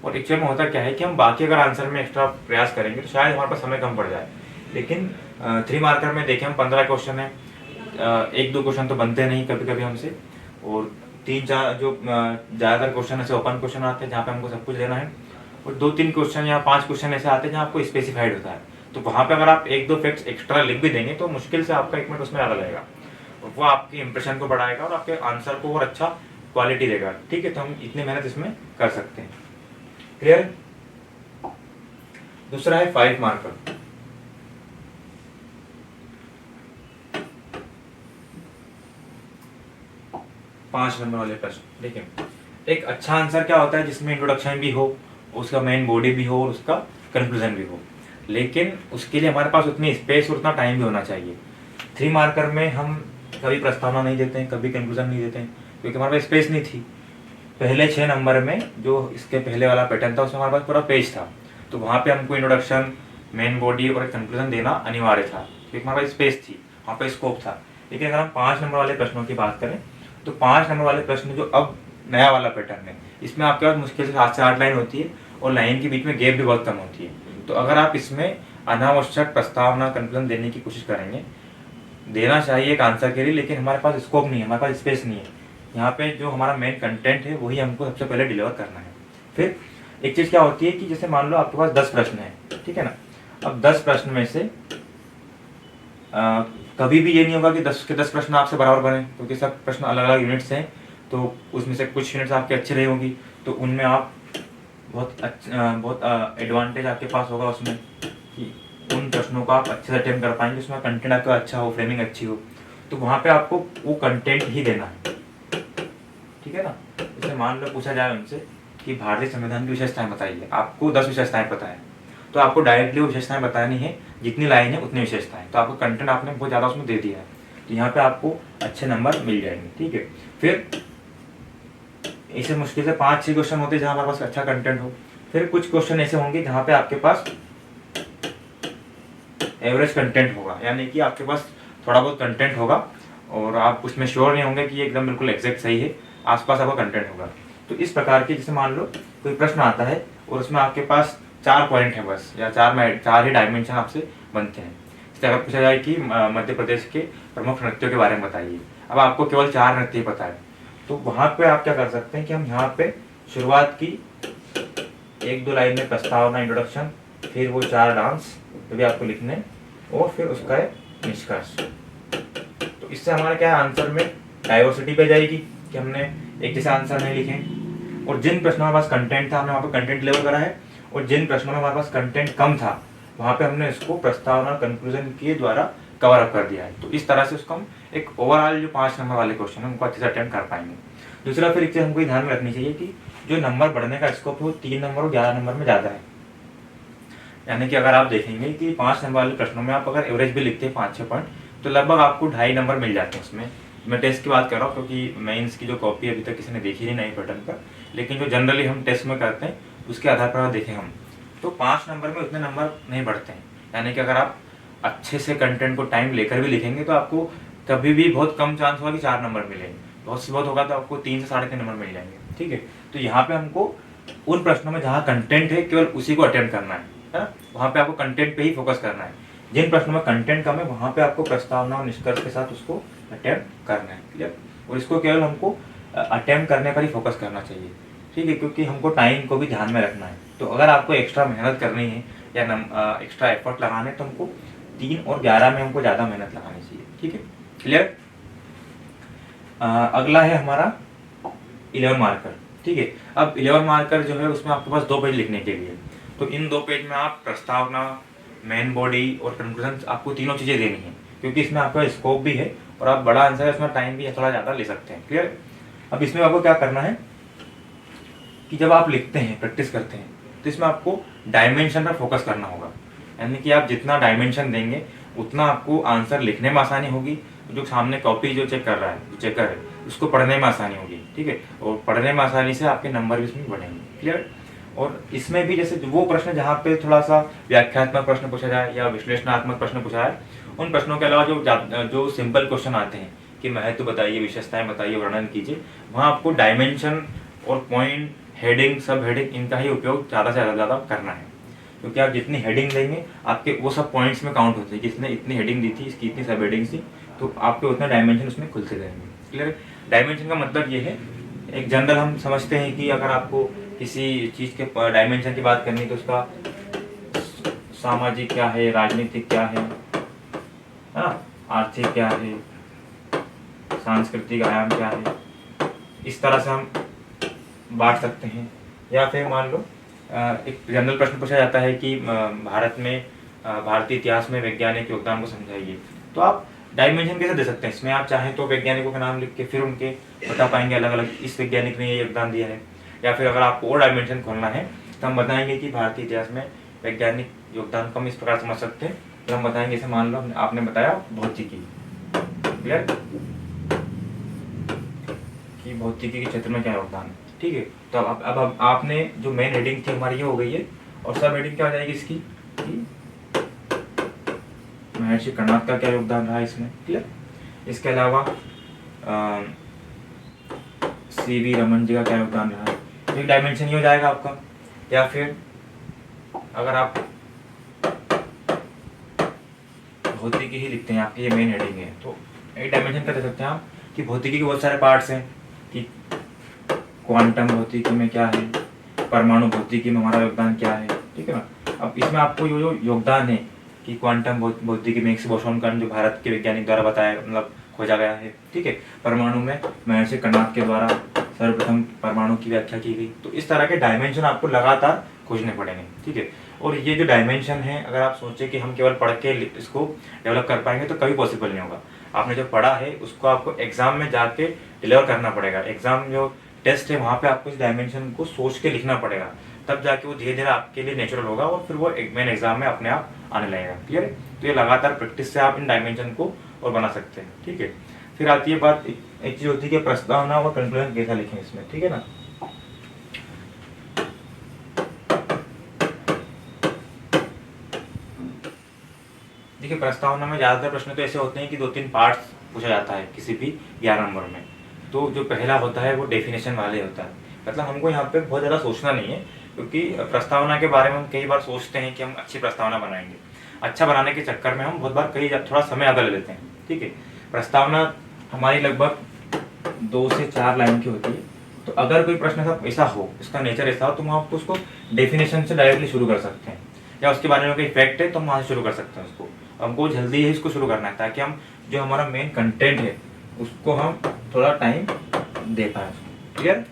और एक्चुअल में होता क्या है कि हम बाकी अगर आंसर में एक्स्ट्रा प्रयास करेंगे तो शायद हमारे पास समय कम पड़ जाए, लेकिन 3 मार्कर में देखें हम 15 क्वेश्चन है, 1-2 क्वेश्चन तो बनते नहीं कभी कभी हमसे, और 3-4 जो ज़्यादातर क्वेश्चन ऐसे ओपन क्वेश्चन आते हैं जहाँ पे हमको सब कुछ लेना है, और 2-3 क्वेश्चन या 5 क्वेश्चन ऐसे आते हैं जहाँ आपको स्पेसिफाइड होता है। तो वहाँ पे अगर आप 1-2 फैक्ट्स एक्स्ट्रा लिख भी देंगे तो मुश्किल से आपका 1 मिनट उसमें ज़्यादा लगेगा, और वो आपके इंप्रेशन को बढ़ाएगा और आपके आंसर को और अच्छा क्वालिटी देगा, ठीक है। तो हम इतनी मेहनत इसमें कर सकते हैं। क्लियर? दूसरा है 5 मार्कर। 5 नंबर वाले प्रश्न देखिए, एक अच्छा आंसर क्या होता है जिसमें इंट्रोडक्शन भी हो, उसका मेन बॉडी भी हो और उसका कंक्लूजन भी हो, लेकिन उसके लिए हमारे पास उतनी स्पेस और उतना टाइम भी होना चाहिए। 3 मार्कर में हम कभी प्रस्तावना नहीं देते हैं, कभी कंक्लूजन नहीं देते हैं, क्योंकि हमारे पास स्पेस नहीं थी। पहले 6 नंबर में जो इसके पहले वाला पैटर्न था उसमें हमारे पास पूरा पेज था, तो वहाँ पे हमको इंट्रोडक्शन, मेन बॉडी और कंक्लूजन देना अनिवार्य था, क्योंकि हमारे पास स्पेस थी, वहाँ पे स्कोप था। लेकिन अगर हम 5 नंबर वाले प्रश्नों की बात करें तो 5 नंबर वाले प्रश्न जो अब नया वाला पैटर्न है, इसमें आपके पास मुश्किल से 7 से 8 लाइन होती है और लाइन के बीच में गैप भी बहुत कम होती है। तो अगर आप इसमें अनावश्यक प्रस्तावना, कंक्लूजन देने की कोशिश करेंगे, देना चाहिए एक आंसर के लिए, लेकिन हमारे पास स्कोप नहीं है, हमारे पास स्पेस नहीं है। यहाँ पे जो हमारा मेन कंटेंट है वही हमको सबसे पहले डिलीवर करना है। फिर एक चीज़ क्या होती है कि जैसे मान लो आपके पास 10 प्रश्न है, ठीक है ना। अब 10 प्रश्न में से कभी भी ये नहीं होगा कि 10 के 10 प्रश्न आपसे बराबर बने, क्योंकि सब प्रश्न अलग अलग यूनिट्स हैं, तो उसमें से कुछ यूनिट्स आपके अच्छे रही होंगी, तो उनमें आप बहुत एडवांटेज आपके पास होगा उसमें कि उन प्रश्नों को आप अच्छे से अटेम्प्ट कर पाएंगे, उसमें कंटेंट आपका अच्छा हो, फ्रेमिंग अच्छी हो, तो वहाँ पे आपको वो कंटेंट ही देना है, ठीक है ना। जैसे मान लो पूछा जाए उनसे कि भारतीय संविधान की विशेषताएं बताइए, आपको 10 विशेषताएं पता है, तो आपको डायरेक्टली वो विशेषताएं बतानी है, जितनी लाइन है उतनी विशेषताएं, तो आपको कंटेंट आपने बहुत ज़्यादा उसमें दे दिया है, तो यहाँ पे आपको अच्छे नंबर मिल जाएंगे, ठीक है। फिर ऐसे मुश्किल से 5-6 क्वेश्चन होते हैं जहाँ हमारे पास अच्छा कंटेंट हो। फिर कुछ क्वेश्चन ऐसे होंगे जहाँ पे आपके पास एवरेज कंटेंट होगा, यानी कि आपके पास थोड़ा बहुत कंटेंट होगा और आप उसमें श्योर नहीं होंगे कि एकदम बिल्कुल एग्जैक्ट सही है, आसपास आपका कंटेंट होगा। तो इस प्रकार के, जैसे मान लो कोई प्रश्न आता है और उसमें आपके पास 4 पॉइंट है बस, या 4 ही डायमेंशन आपसे बनते हैं। जैसे अगर पूछा जाए कि मध्य प्रदेश के प्रमुख नृत्यों के बारे में बताइए, अब आपको केवल 4 नृत्य पता है, तो वहाँ पे आप क्या कर सकते हैं कि हम यहाँ पे शुरुआत की 1-2 लाइन में प्रस्तावना, इंट्रोडक्शन, फिर वो 4 डांस भी आपको लिखने, और फिर उसका एक निष्कर्ष। तो इससे हमारा क्या है, आंसर में डाइवर्सिटी पे जाएगी कि हमने एक जैसे आंसर नहीं लिखे, और जिन प्रश्नों में हमारे पास कंटेंट था हमने वहाँ पे कंटेंट लेवल करा है, और जिन प्रश्नों में हमारे पास कंटेंट कम था वहाँ पे हमने इसको प्रस्तावना, कंक्लूजन के द्वारा कवर अप कर दिया है। तो इस तरह से उसको हम एक ओवरऑल जो 5 नंबर वाले क्वेश्चन है उनको अच्छे से अटेम्प्ट कर पाएंगे। दूसरा, फिर एक चीज़ हमको ध्यान में रखनी चाहिए कि जो नंबर बढ़ने का स्कोप है वो 3 नंबर और 11 नंबर में ज़्यादा है। यानी कि अगर आप देखेंगे कि 5 नंबर वाले प्रश्नों में आप अगर एवरेज भी लिखते हैं 5-6 पॉइंट, तो लगभग आपको 2.5 नंबर मिल जाते हैं उसमें। मैं टेस्ट की बात कर रहा हूँ, क्योंकि मेंस की जो कॉपी अभी तक किसी ने देखी नहीं नई पैटर्न पर, लेकिन जो जनरली हम टेस्ट में करते हैं उसके आधार पर देखें हम, तो 5 नंबर में उतने नंबर नहीं बढ़ते हैं। यानी कि अगर आप अच्छे से कंटेंट को टाइम लेकर भी लिखेंगे तो आपको कभी भी बहुत कम चांस होगा कि 4 नंबर मिलेंगे, बहुत से बहुत होगा तो आपको 3 से 3.5 नंबर मिल जाएंगे, ठीक है। तो यहाँ पे हमको उन प्रश्नों में जहाँ कंटेंट है केवल उसी को अटेम्प्ट करना है ना, वहाँ पे आपको कंटेंट पे ही फोकस करना है। जिन प्रश्नों में कंटेंट कम है वहाँ पे आपको प्रस्तावना और निष्कर्ष के साथ उसको अटेम्प्ट करना है, क्लियर। और इसको केवल हमको अटेम्प्ट करने पर ही फोकस करना चाहिए, ठीक है, क्योंकि हमको टाइम को भी ध्यान में रखना है। तो अगर आपको एक्स्ट्रा मेहनत करनी है या एक्स्ट्रा एफर्ट लगाने तो हमको 3 और 11 में हमको ज़्यादा मेहनत लगानी चाहिए, ठीक है, क्लियर। अगला है हमारा 11 मार्कर, ठीक है। अब 11 मार्कर जो है उसमें आपके पास 2 पेज लिखने के लिए, तो इन 2 पेज में आप प्रस्तावना, मेन बॉडी और कंक्लूजन, आपको तीनों चीज़ें देनी है, क्योंकि इसमें आपका स्कोप भी है और आप बड़ा आंसर है, इसमें टाइम भी थोड़ा ज़्यादा ले सकते हैं। क्लियर। अब इसमें आपको क्या करना है कि जब आप लिखते हैं, प्रैक्टिस करते हैं, तो इसमें आपको डायमेंशन पर फोकस करना होगा। यानी कि आप जितना डायमेंशन देंगे उतना आपको आंसर लिखने में आसानी होगी, जो सामने कॉपी जो चेक कर रहा है, जो चेकर है, उसको पढ़ने में आसानी होगी। ठीक है, और पढ़ने में आसानी से आपके नंबर भी इसमें बढ़ेंगे। क्लियर। और इसमें भी जैसे वो प्रश्न जहाँ पे थोड़ा सा व्याख्यात्मक प्रश्न पूछा जाए या विश्लेषणात्मक प्रश्न पूछा जाए, उन प्रश्नों के अलावा जो सिंपल क्वेश्चन आते हैं कि महत्व बताइए, विशेषताएं बताइए, वर्णन कीजिए, वहाँ आपको डायमेंशन और पॉइंट, हेडिंग, सब हेडिंग, इनका ही उपयोग ज़्यादा से ज़्यादा करना है, क्योंकि आप जितनी हेडिंग देंगे आपके वो सब पॉइंट्स में काउंट होते हैं। जिसने इतनी हेडिंग दी थी, इसकी इतनी सब हेडिंग थी, तो आपके उतना डायमेंशन उसमें खुलते जाएंगे। क्लियर। डायमेंशन का मतलब ये है, एक जनरल हम समझते हैं कि अगर आपको किसी चीज़ के डायमेंशन की बात करनी तो उसका सामाजिक क्या है, राजनीतिक क्या है, आर्थिक क्या है, सांस्कृतिक आयाम क्या है, इस तरह से हम बांट सकते हैं। या फिर मान लो एक जनरल प्रश्न पूछा जाता है कि भारत में भारतीय इतिहास में वैज्ञानिक योगदान को समझाइए, तो आप डायमेंशन कैसे दे सकते हैं इसमें? आप चाहें तो वैज्ञानिकों के नाम लिख के फिर उनके बता पाएंगे अलग अलग, इस वैज्ञानिक ने ये योगदान दिया है। या फिर अगर आपको और डायमेंशन खोलना है तो हम बताएंगे कि भारतीय इतिहास में वैज्ञानिक योगदान को हम इस प्रकार समझ सकते हैं। तो हम बताएंगे, जैसे मान लो आपने बताया भौतिकी। क्लियर, कि भौतिकी के क्षेत्र में क्या योगदान है। ठीक है, तो अब आपने जो मेन हेडिंग थी हमारी ये हो गई है, और सब हेडिंग क्या हो जाएगी इसकी, महर्षि कर्णाद का क्या योगदान रहा इसमें। क्लियर। इसके अलावा सीवी रमन जी का क्या योगदान रहा है, एक डायमेंशन ही हो जाएगा आपका। या फिर अगर आप भौतिकी ही लिखते हैं, आपकी ये मेन हेडिंग है, तो एक डायमेंशन कर दे सकते हैं आप कि भौतिकी के बहुत सारे पार्ट्स हैं, कि क्वांटम भौतिकी में क्या है, परमाणु भौतिकी में हमारा योगदान क्या है। ठीक है ना। अब इसमें आपको जो योगदान है कि क्वांटम भौतिकी में हिग्स बोसॉन कण जो भारत के वैज्ञानिक द्वारा बताया, मतलब खोजा गया है। ठीक है, परमाणु में महर्षि कर्णाद के द्वारा सर्वप्रथम परमाणु की व्याख्या की गई। तो इस तरह के डायमेंशन आपको लगातार खोजने पड़ेंगे। ठीक है, और ये जो डायमेंशन है, अगर आप सोचें कि हम केवल पढ़ के इसको डेवलप कर पाएंगे तो कभी पॉसिबल नहीं होगा। आपने जो पढ़ा है उसको आपको एग्जाम में जाके डिलीवर करना पड़ेगा। एग्जाम जो टेस्ट है वहाँ पे आपको इस डायमेंशन को सोच के लिखना पड़ेगा, तब जाके वो धीरे धीरे आपके लिए नेचुरल होगा और फिर वो मेन एग्जाम में अपने आप आने लगेगा। क्लियर है। तो ये लगातार प्रैक्टिस से आप इन डायमेंशन को और बना सकते हैं। ठीक है, फिर आती है बात, एक चीज होती है कि प्रस्तावना और कंक्लूजन कैसा लिखें इसमें। ठीक है ना। देखिए, प्रस्तावना में ज़्यादातर प्रश्न तो ऐसे होते हैं कि 2-3 पार्ट्स पूछा जाता है किसी भी 11 नंबर में। तो जो पहला होता है वो डेफिनेशन वाले होता है, मतलब हमको यहाँ पे बहुत ज़्यादा सोचना नहीं है, क्योंकि प्रस्तावना के बारे में हम कई बार सोचते हैं कि हम अच्छी प्रस्तावना बनाएंगे। अच्छा बनाने के चक्कर में हम बहुत बार थोड़ा समय ज़्यादा ले लेते हैं। ठीक है, प्रस्तावना हमारी लगभग 2 से 4 लाइन की होती है। तो अगर कोई प्रश्न ऐसा हो, इसका नेचर ऐसा हो, तो हम आपको उसको डेफिनेशन से डायरेक्टली शुरू कर सकते हैं, या उसके बारे में कोई फैक्ट है तो हम वहाँ से शुरू कर सकते हैं उसको। हमको जल्दी ही इसको शुरू करना है ताकि हम जो हमारा मेन कंटेंट है उसको हम थोड़ा टाइम दे पाए। क्लियर।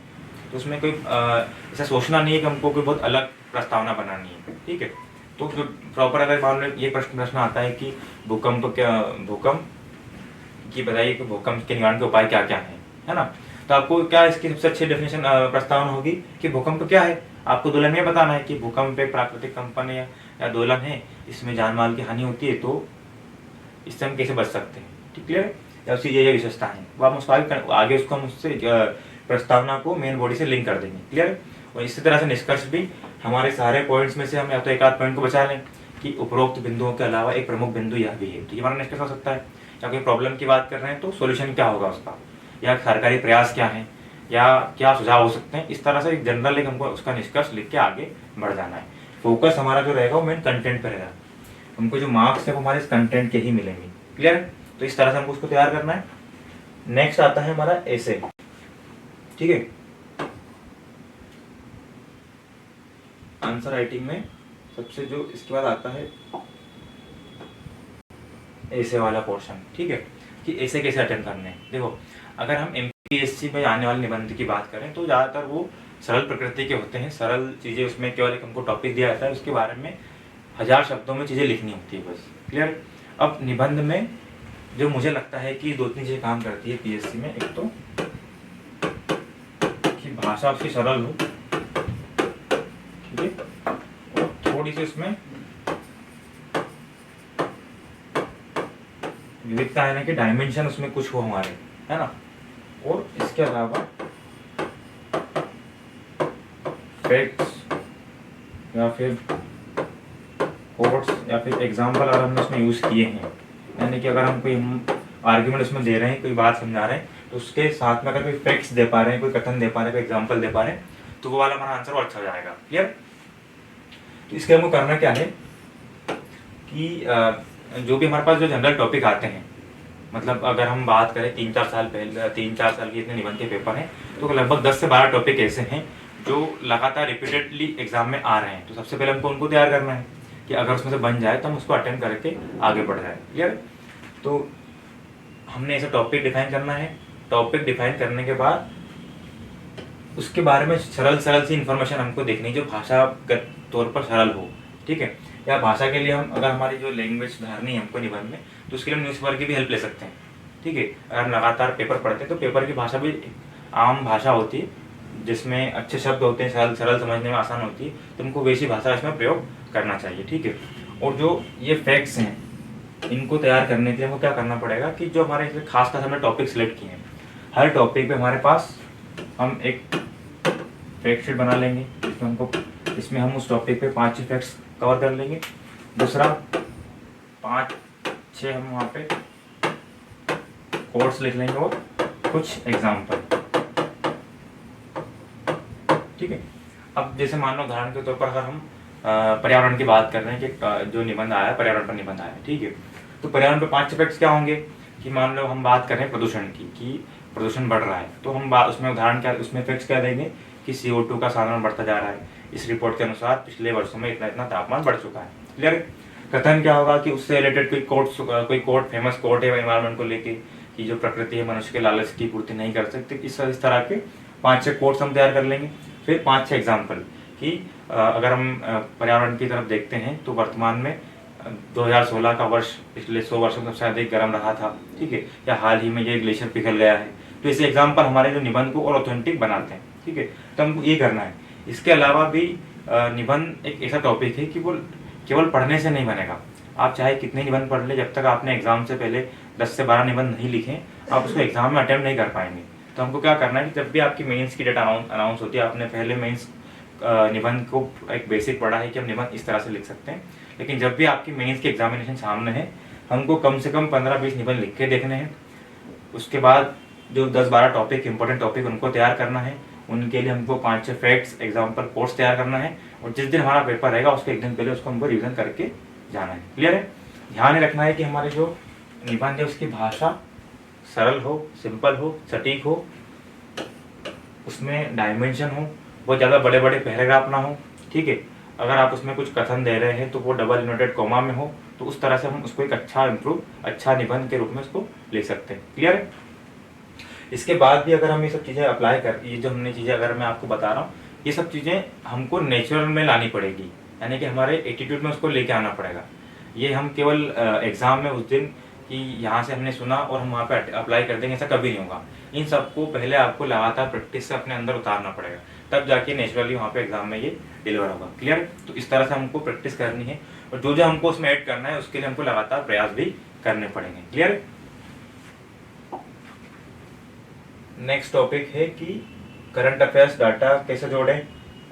तो उसमें कोई ऐसा सोचना नहीं है कि हमको कोई बहुत अलग प्रस्तावना बनानी है। ठीक है, तो जो प्रॉपर, अगर मान लो ये प्रश्न आता है कि भूकंप की बताइए कि भूकंप के निवारण के उपाय क्या क्या है ना, तो आपको क्या इसकी सबसे अच्छी डेफिनेशन प्रस्तावना होगी कि भूकंप क्या है। आपको दोलन में बताना है कि भूकंप एक प्राकृतिक कंपन या दोलन है, इसमें जान माल की हानि होती है, तो इससे हम कैसे बच सकते हैं। ठीक, क्लियर। या उसकी ये विशेषता है, वो हम उसको आगे उसको हम उससे प्रस्तावना को मेन बॉडी से लिंक कर देंगे। क्लियर। और इसी तरह से निष्कर्ष भी हमारे सारे पॉइंट्स में से हम या तो एक आध पॉइंट को बचा लें कि उपरोक्त बिंदुओं के अलावा एक प्रमुख बिंदु यह भी है, तो ये हमारा निष्कर्ष हो सकता है। या कोई प्रॉब्लम की बात कर रहे हैं तो सोल्यूशन क्या होगा उसका, या सरकारी प्रयास क्या है, या क्या सुझाव हो सकते हैं। इस तरह से एक जनरल एक हमको उसका निष्कर्ष लिख के आगे बढ़ जाना है। फोकस हमारा जो रहेगा वो मेन कंटेंट पे रहेगा, हमको जो मार्क्स है वो हमारे इस कंटेंट के ही मिलेंगे। क्लियर। तो इस तरह से हमको उसको तैयार करना है। नेक्स्ट आता है हमारा एसे। ठीक है, आंसर राइटिंग में सबसे जो इसके बाद आता है ऐसे वाला पोर्शन। ठीक है, कि ऐसे कैसे अटेंड करने हैं। देखो, अगर हम एमपीएससी में आने वाले निबंध की बात करें तो ज़्यादातर वो सरल प्रकृति के होते हैं, सरल चीज़ें, उसमें केवल एक हमको टॉपिक दिया जाता है, उसके बारे में 1000 शब्दों में चीज़ें लिखनी होती है बस। क्लियर। अब निबंध में जो मुझे लगता है कि 2-3 चीज़ें काम करती है पीएससी में, एक तो कि भाषा उसकी सरल हो, ठीक है, और थोड़ी सी उसमें विविधता है ना, कि डायमेंशन उसमें कुछ हो हमारे, है ना। और इसके अलावा फैक्ट्स या फिर कोट्स या फिर एग्जाम्पल अगर हमने उसमें यूज़ किए हैं, यानी कि अगर हम कोई आर्ग्यूमेंट उसमें दे रहे हैं, कोई बात समझा रहे हैं, तो उसके साथ में अगर कोई फैक्ट्स दे पा रहे हैं, कोई कथन दे पा रहे हैं, कोई एग्जाम्पल दे पा रहे हैं, तो वो वाला हमारा आंसर और अच्छा हो जाएगा। क्लियर। तो इसके हमको करना क्या है कि जो भी हमारे पास जो जनरल टॉपिक आते हैं, मतलब अगर हम बात करें 3-4 साल पहले, 3-4 साल के इतने निबंध के पेपर हैं, तो लगभग 10 से 12 टॉपिक ऐसे हैं जो लगातार रिपीटेडली एग्जाम में आ रहे हैं। तो सबसे पहले हमको उनको तैयार करना है कि अगर उसमें से बन जाए तो हम उसको अटेम्प्ट करके आगे बढ़ जाए। क्लियर। तो हमने ऐसा टॉपिक डिफाइन करना है। टॉपिक डिफाइन करने के बाद उसके बारे में सरल सी इन्फॉर्मेशन हमको देखनी है जो भाषागत तौर पर सरल हो, ठीक है। या भाषा के लिए हम अगर हमारी जो लैंग्वेज सुधारनी है हमको निबंध में, तो उसके लिए हम न्यूज़पेपर की भी हेल्प ले सकते हैं, ठीक है। अगर लगातार पेपर पढ़ते हैं तो पेपर की भाषा भी आम भाषा होती है जिसमें अच्छे शब्द होते हैं, सरल समझने में आसान होती है, तो उनको वैसी भाषा इसमें प्रयोग करना चाहिए, ठीक है। और जो ये फैक्ट्स हैं इनको तैयार करने के लिए हमको क्या करना पड़ेगा कि जो हमारे खास हमने टॉपिक सिलेक्ट किए हैं, हर टॉपिक पे हमारे पास हम एक फैक्ट शीट बना लेंगे इसमें हम उस टॉपिक पे 5-6 फैक्ट्स कवर कर लेंगे। दूसरा 5-6 हम वहाँ पे कोट्स लिख लेंगे और कुछ एग्जाम्पल, ठीक है। अब जैसे मान लो उदाहरण के तौर पर अगर हम पर्यावरण की बात कर रहे हैं कि जो निबंध आया पर्यावरण पर निबंध आया, ठीक है, तो पर्यावरण पे 5 फैक्ट्स क्या होंगे कि मान लो हम बात कर रहे हैं प्रदूषण की, कि प्रदूषण बढ़ रहा है, तो हम उसमें उदाहरण क्या, उसमें फैक्ट्स क्या देंगे कि CO2 का साधन बढ़ता जा रहा है, इस रिपोर्ट के अनुसार पिछले वर्षों में इतना तापमान बढ़ चुका है। क्लियर। कथन क्या होगा कि उससे रिलेटेड कोई कोट फेमस कोट है एनवायरमेंट को लेके कि जो प्रकृति है मनुष्य के लालच की पूर्ति नहीं कर सकती, इस तरह के 5-6 कोट्स हम तैयार कर लेंगे। फिर 5-6 एग्जाम्पल कि अगर हम पर्यावरण की तरफ देखते हैं तो वर्तमान में 2016 का वर्ष पिछले 100 वर्षों में सबसे अधिक गर्म रहा था, ठीक है, या हाल ही में ये ग्लेशियर पिघल गया है। तो ऐसे एग्जाम्पल हमारे जो निबंध को और ऑथेंटिक बनाते हैं, ठीक है। तो हमको ये करना है। इसके अलावा भी निबंध एक ऐसा टॉपिक है कि वो केवल पढ़ने से नहीं बनेगा। आप चाहे कितने निबंध पढ़ ले, जब तक आपने एग्जाम से पहले 10 से 12 निबंध नहीं लिखे, आप उसको एग्जाम में अटेम्प्ट नहीं कर पाएंगे। तो हमको क्या करना है कि जब भी आपकी मेंस की डेट अनाउंस होती है, आपने पहले मेंस निबंध को एक बेसिक पढ़ा है कि हम निबंध इस तरह से लिख सकते हैं, लेकिन जब भी आपकी मेंस की एग्जामिनेशन सामने है, हमको कम से कम 15-20 निबंध लिख के देखने हैं। उसके बाद जो 10-12 टॉपिक इंपॉर्टेंट टॉपिक उनको तैयार करना है, उनके लिए हमको 5-6 फैक्ट्स एग्जाम्पल कोर्स तैयार करना है, और जिस दिन हमारा पेपर रहेगा उसके एक दिन पहले उसको हमको रिविजन करके जाना है। क्लियर है। ध्यान रखना है कि हमारे जो निबंध है उसकी भाषा सरल हो, सिंपल हो, सटीक हो, उसमें डायमेंशन हो, बहुत ज़्यादा बड़े बड़े पैराग्राफ ना हो, ठीक है। अगर आप उसमें कुछ कथन दे रहे हैं तो वो डबल इन्वर्टेड कॉमा में हो, तो उस तरह से हम उसको एक अच्छा निबंध के रूप में उसको ले सकते हैं। क्लियर है। इसके बाद भी अगर हम ये सब चीज़ें अप्लाई कर, ये जो हमने चीज़ें अगर मैं आपको बता रहा हूँ, ये सब चीज़ें हमको नेचुरल में लानी पड़ेगी, यानी कि हमारे एटीट्यूड में उसको लेके आना पड़ेगा। ये हम केवल एग्ज़ाम में उस दिन कि यहाँ से हमने सुना और हम वहाँ पे अप्लाई कर देंगे, ऐसा कभी नहीं होगा। इन सबको पहले आपको लगातार प्रैक्टिस से अपने अंदर उतारना पड़ेगा, तब जाके नेचुरली वहाँ पे एग्जाम में ये डिलीवर होगा। क्लियर। तो इस तरह से हमको प्रैक्टिस करनी है, और जो जो हमको उसमें ऐड करना है उसके लिए हमको लगातार प्रयास भी करने पड़ेंगे। क्लियर। नेक्स्ट टॉपिक है कि करंट अफेयर्स डाटा कैसे जोड़ें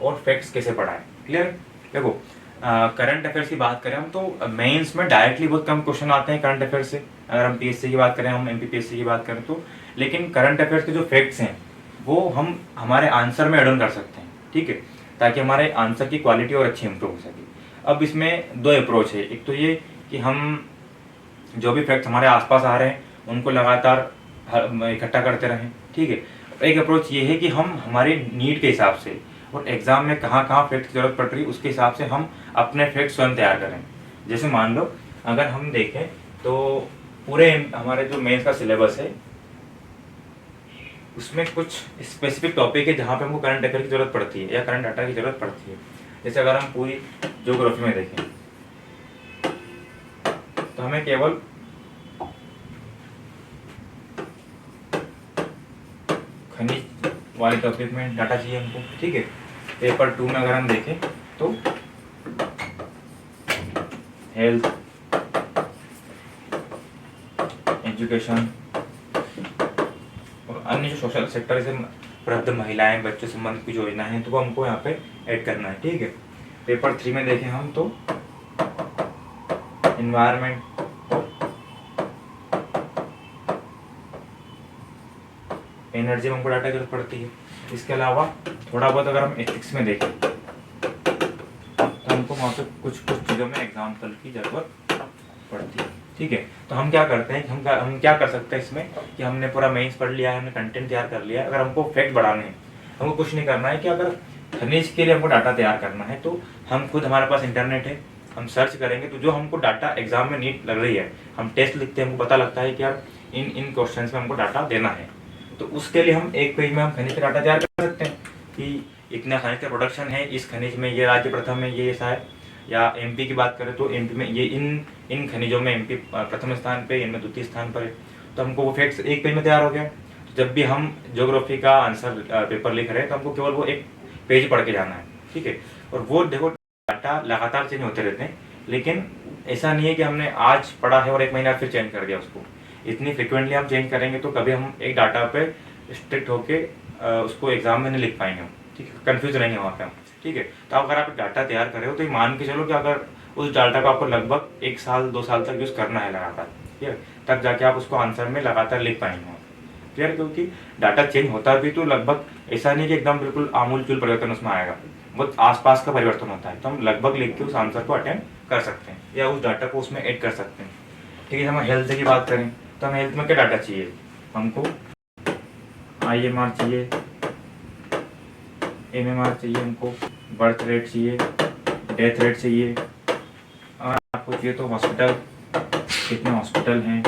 और फैक्ट्स कैसे पढ़ाएं। क्लियर। देखो करंट अफेयर्स की बात करें हम तो मेंस में डायरेक्टली बहुत कम क्वेश्चन आते हैं करंट अफेयर्स से। अगर हम PSC की बात करें, हम MPPSC की बात करें तो, लेकिन करंट अफेयर्स के जो फैक्ट्स हैं वो हम हमारे आंसर में एड ऑन कर सकते हैं, ठीक है, ताकि हमारे आंसर की क्वालिटी और अच्छी इंप्रूव हो सके। अब इसमें 2 अप्रोच है। एक तो ये कि हम जो भी फैक्ट्स हमारे आसपास आ रहे हैं उनको लगातार इकट्ठा करते रहें, ठीक है। एक अप्रोच ये है कि हम हमारे नीड के हिसाब से और एग्जाम में कहाँ कहाँ फैक्ट की जरूरत पड़ रही है उसके हिसाब से हम अपने फैक्ट स्वयं तैयार करें। जैसे मान लो अगर हम देखें तो पूरे हमारे जो मेंस का सिलेबस है उसमें कुछ स्पेसिफिक टॉपिक है जहाँ पे हमको करंट अफेयर की जरूरत पड़ती है या करंट डाटा की जरूरत पड़ती है। जैसे अगर हम पूरी ज्योग्राफी में देखें तो हमें केवल खनिज वाले टॉपिक में डाटा चाहिए हमको, ठीक है। पेपर 2 में अगर हम देखें तो हेल्थ, एजुकेशन और अन्य जो सोशल सेक्टर से वृद्ध महिलाएं, बच्चों से संबंधित कुछ योजनाएं हैं तो वो हमको यहाँ पे ऐड करना है, ठीक है। पेपर 3 में देखें हम तो एनवायरनमेंट, एनर्जी में हमको डाटा की जरूरत पड़ती है। इसके अलावा थोड़ा बहुत अगर हम एथिक्स में देखें तो हमको वहाँ पे कुछ चीज़ों में एग्जाम्पल की जरूरत पड़ती है, ठीक है। तो हम क्या करते हैं, हम क्या कर सकते हैं इसमें कि हमने पूरा मेंस पढ़ लिया है, हमने कंटेंट तैयार कर लिया है। अगर हमको फैक्ट बढ़ाने हैं, हमको कुछ नहीं करना है कि अगर खनिज के लिए हमको डाटा तैयार करना है तो हम खुद, हमारे पास इंटरनेट है, हम सर्च करेंगे तो जो हमको डाटा एग्जाम में नीट लग रही है, हम टेस्ट लिखते हैं, हमको पता लगता है कि यार इन क्वेश्चन में हमको डाटा देना है, तो उसके लिए हम एक पेज में हम खनिज का डाटा तैयार कर सकते हैं कि इतना खनिज का प्रोडक्शन है, इस खनिज में ये राज्य प्रथम है, ये ऐसा है। या एमपी की बात करें तो एमपी में ये इन खनिजों में एमपी प्रथम स्थान पे, इनमें द्वितीय स्थान पर है। तो हमको वो फैक्ट्स एक पेज में तैयार हो गया। तो जब भी हम ज्योग्राफी का आंसर पेपर लिख रहे हैं तो हमको केवल वो एक पेज पढ़ के जाना है, ठीक है। और वो देखो डाटा लगातार चेंज होते रहते हैं, लेकिन ऐसा नहीं है कि हमने आज पढ़ा है और एक महीना फिर चेंज कर दिया उसको। इतनी फ्रिक्वेंटली हम चेंज करेंगे तो कभी हम एक डाटा पे स्ट्रिक्ट होके उसको एग्जाम में नहीं लिख पाएंगे हम, ठीक है, कंफ्यूज रहेंगे वहाँ पे हम, ठीक है। तो अगर आप डाटा तैयार कर रहे हो तो ये मान के चलो कि अगर उस डाटा को आपको लगभग 1 साल 2 साल तक यूज़ करना है लगातार, ठीक है, तब जाके आप उसको आंसर में लगातार लिख पाएंगे, क्लियर। क्योंकि डाटा चेंज होता भी तो लगभग ऐसा नहीं कि एकदम बिल्कुल आमूल चूल परिवर्तन उसमें आएगा, बहुत आसपास का परिवर्तन होता है। तो हम लगभग लिख के उस आंसर को अटेम्प्ट कर सकते हैं या उस डाटा को उसमें ऐड कर सकते हैं, ठीक है। हम हेल्थ की बात करें तो हमें हेल्थ में क्या डाटा चाहिए, हमको IMR चाहिए, MMR चाहिए, हमको बर्थ रेट चाहिए, डेथ रेट चाहिए, और आपको चाहिए तो हॉस्पिटल, कितने हॉस्पिटल हैं,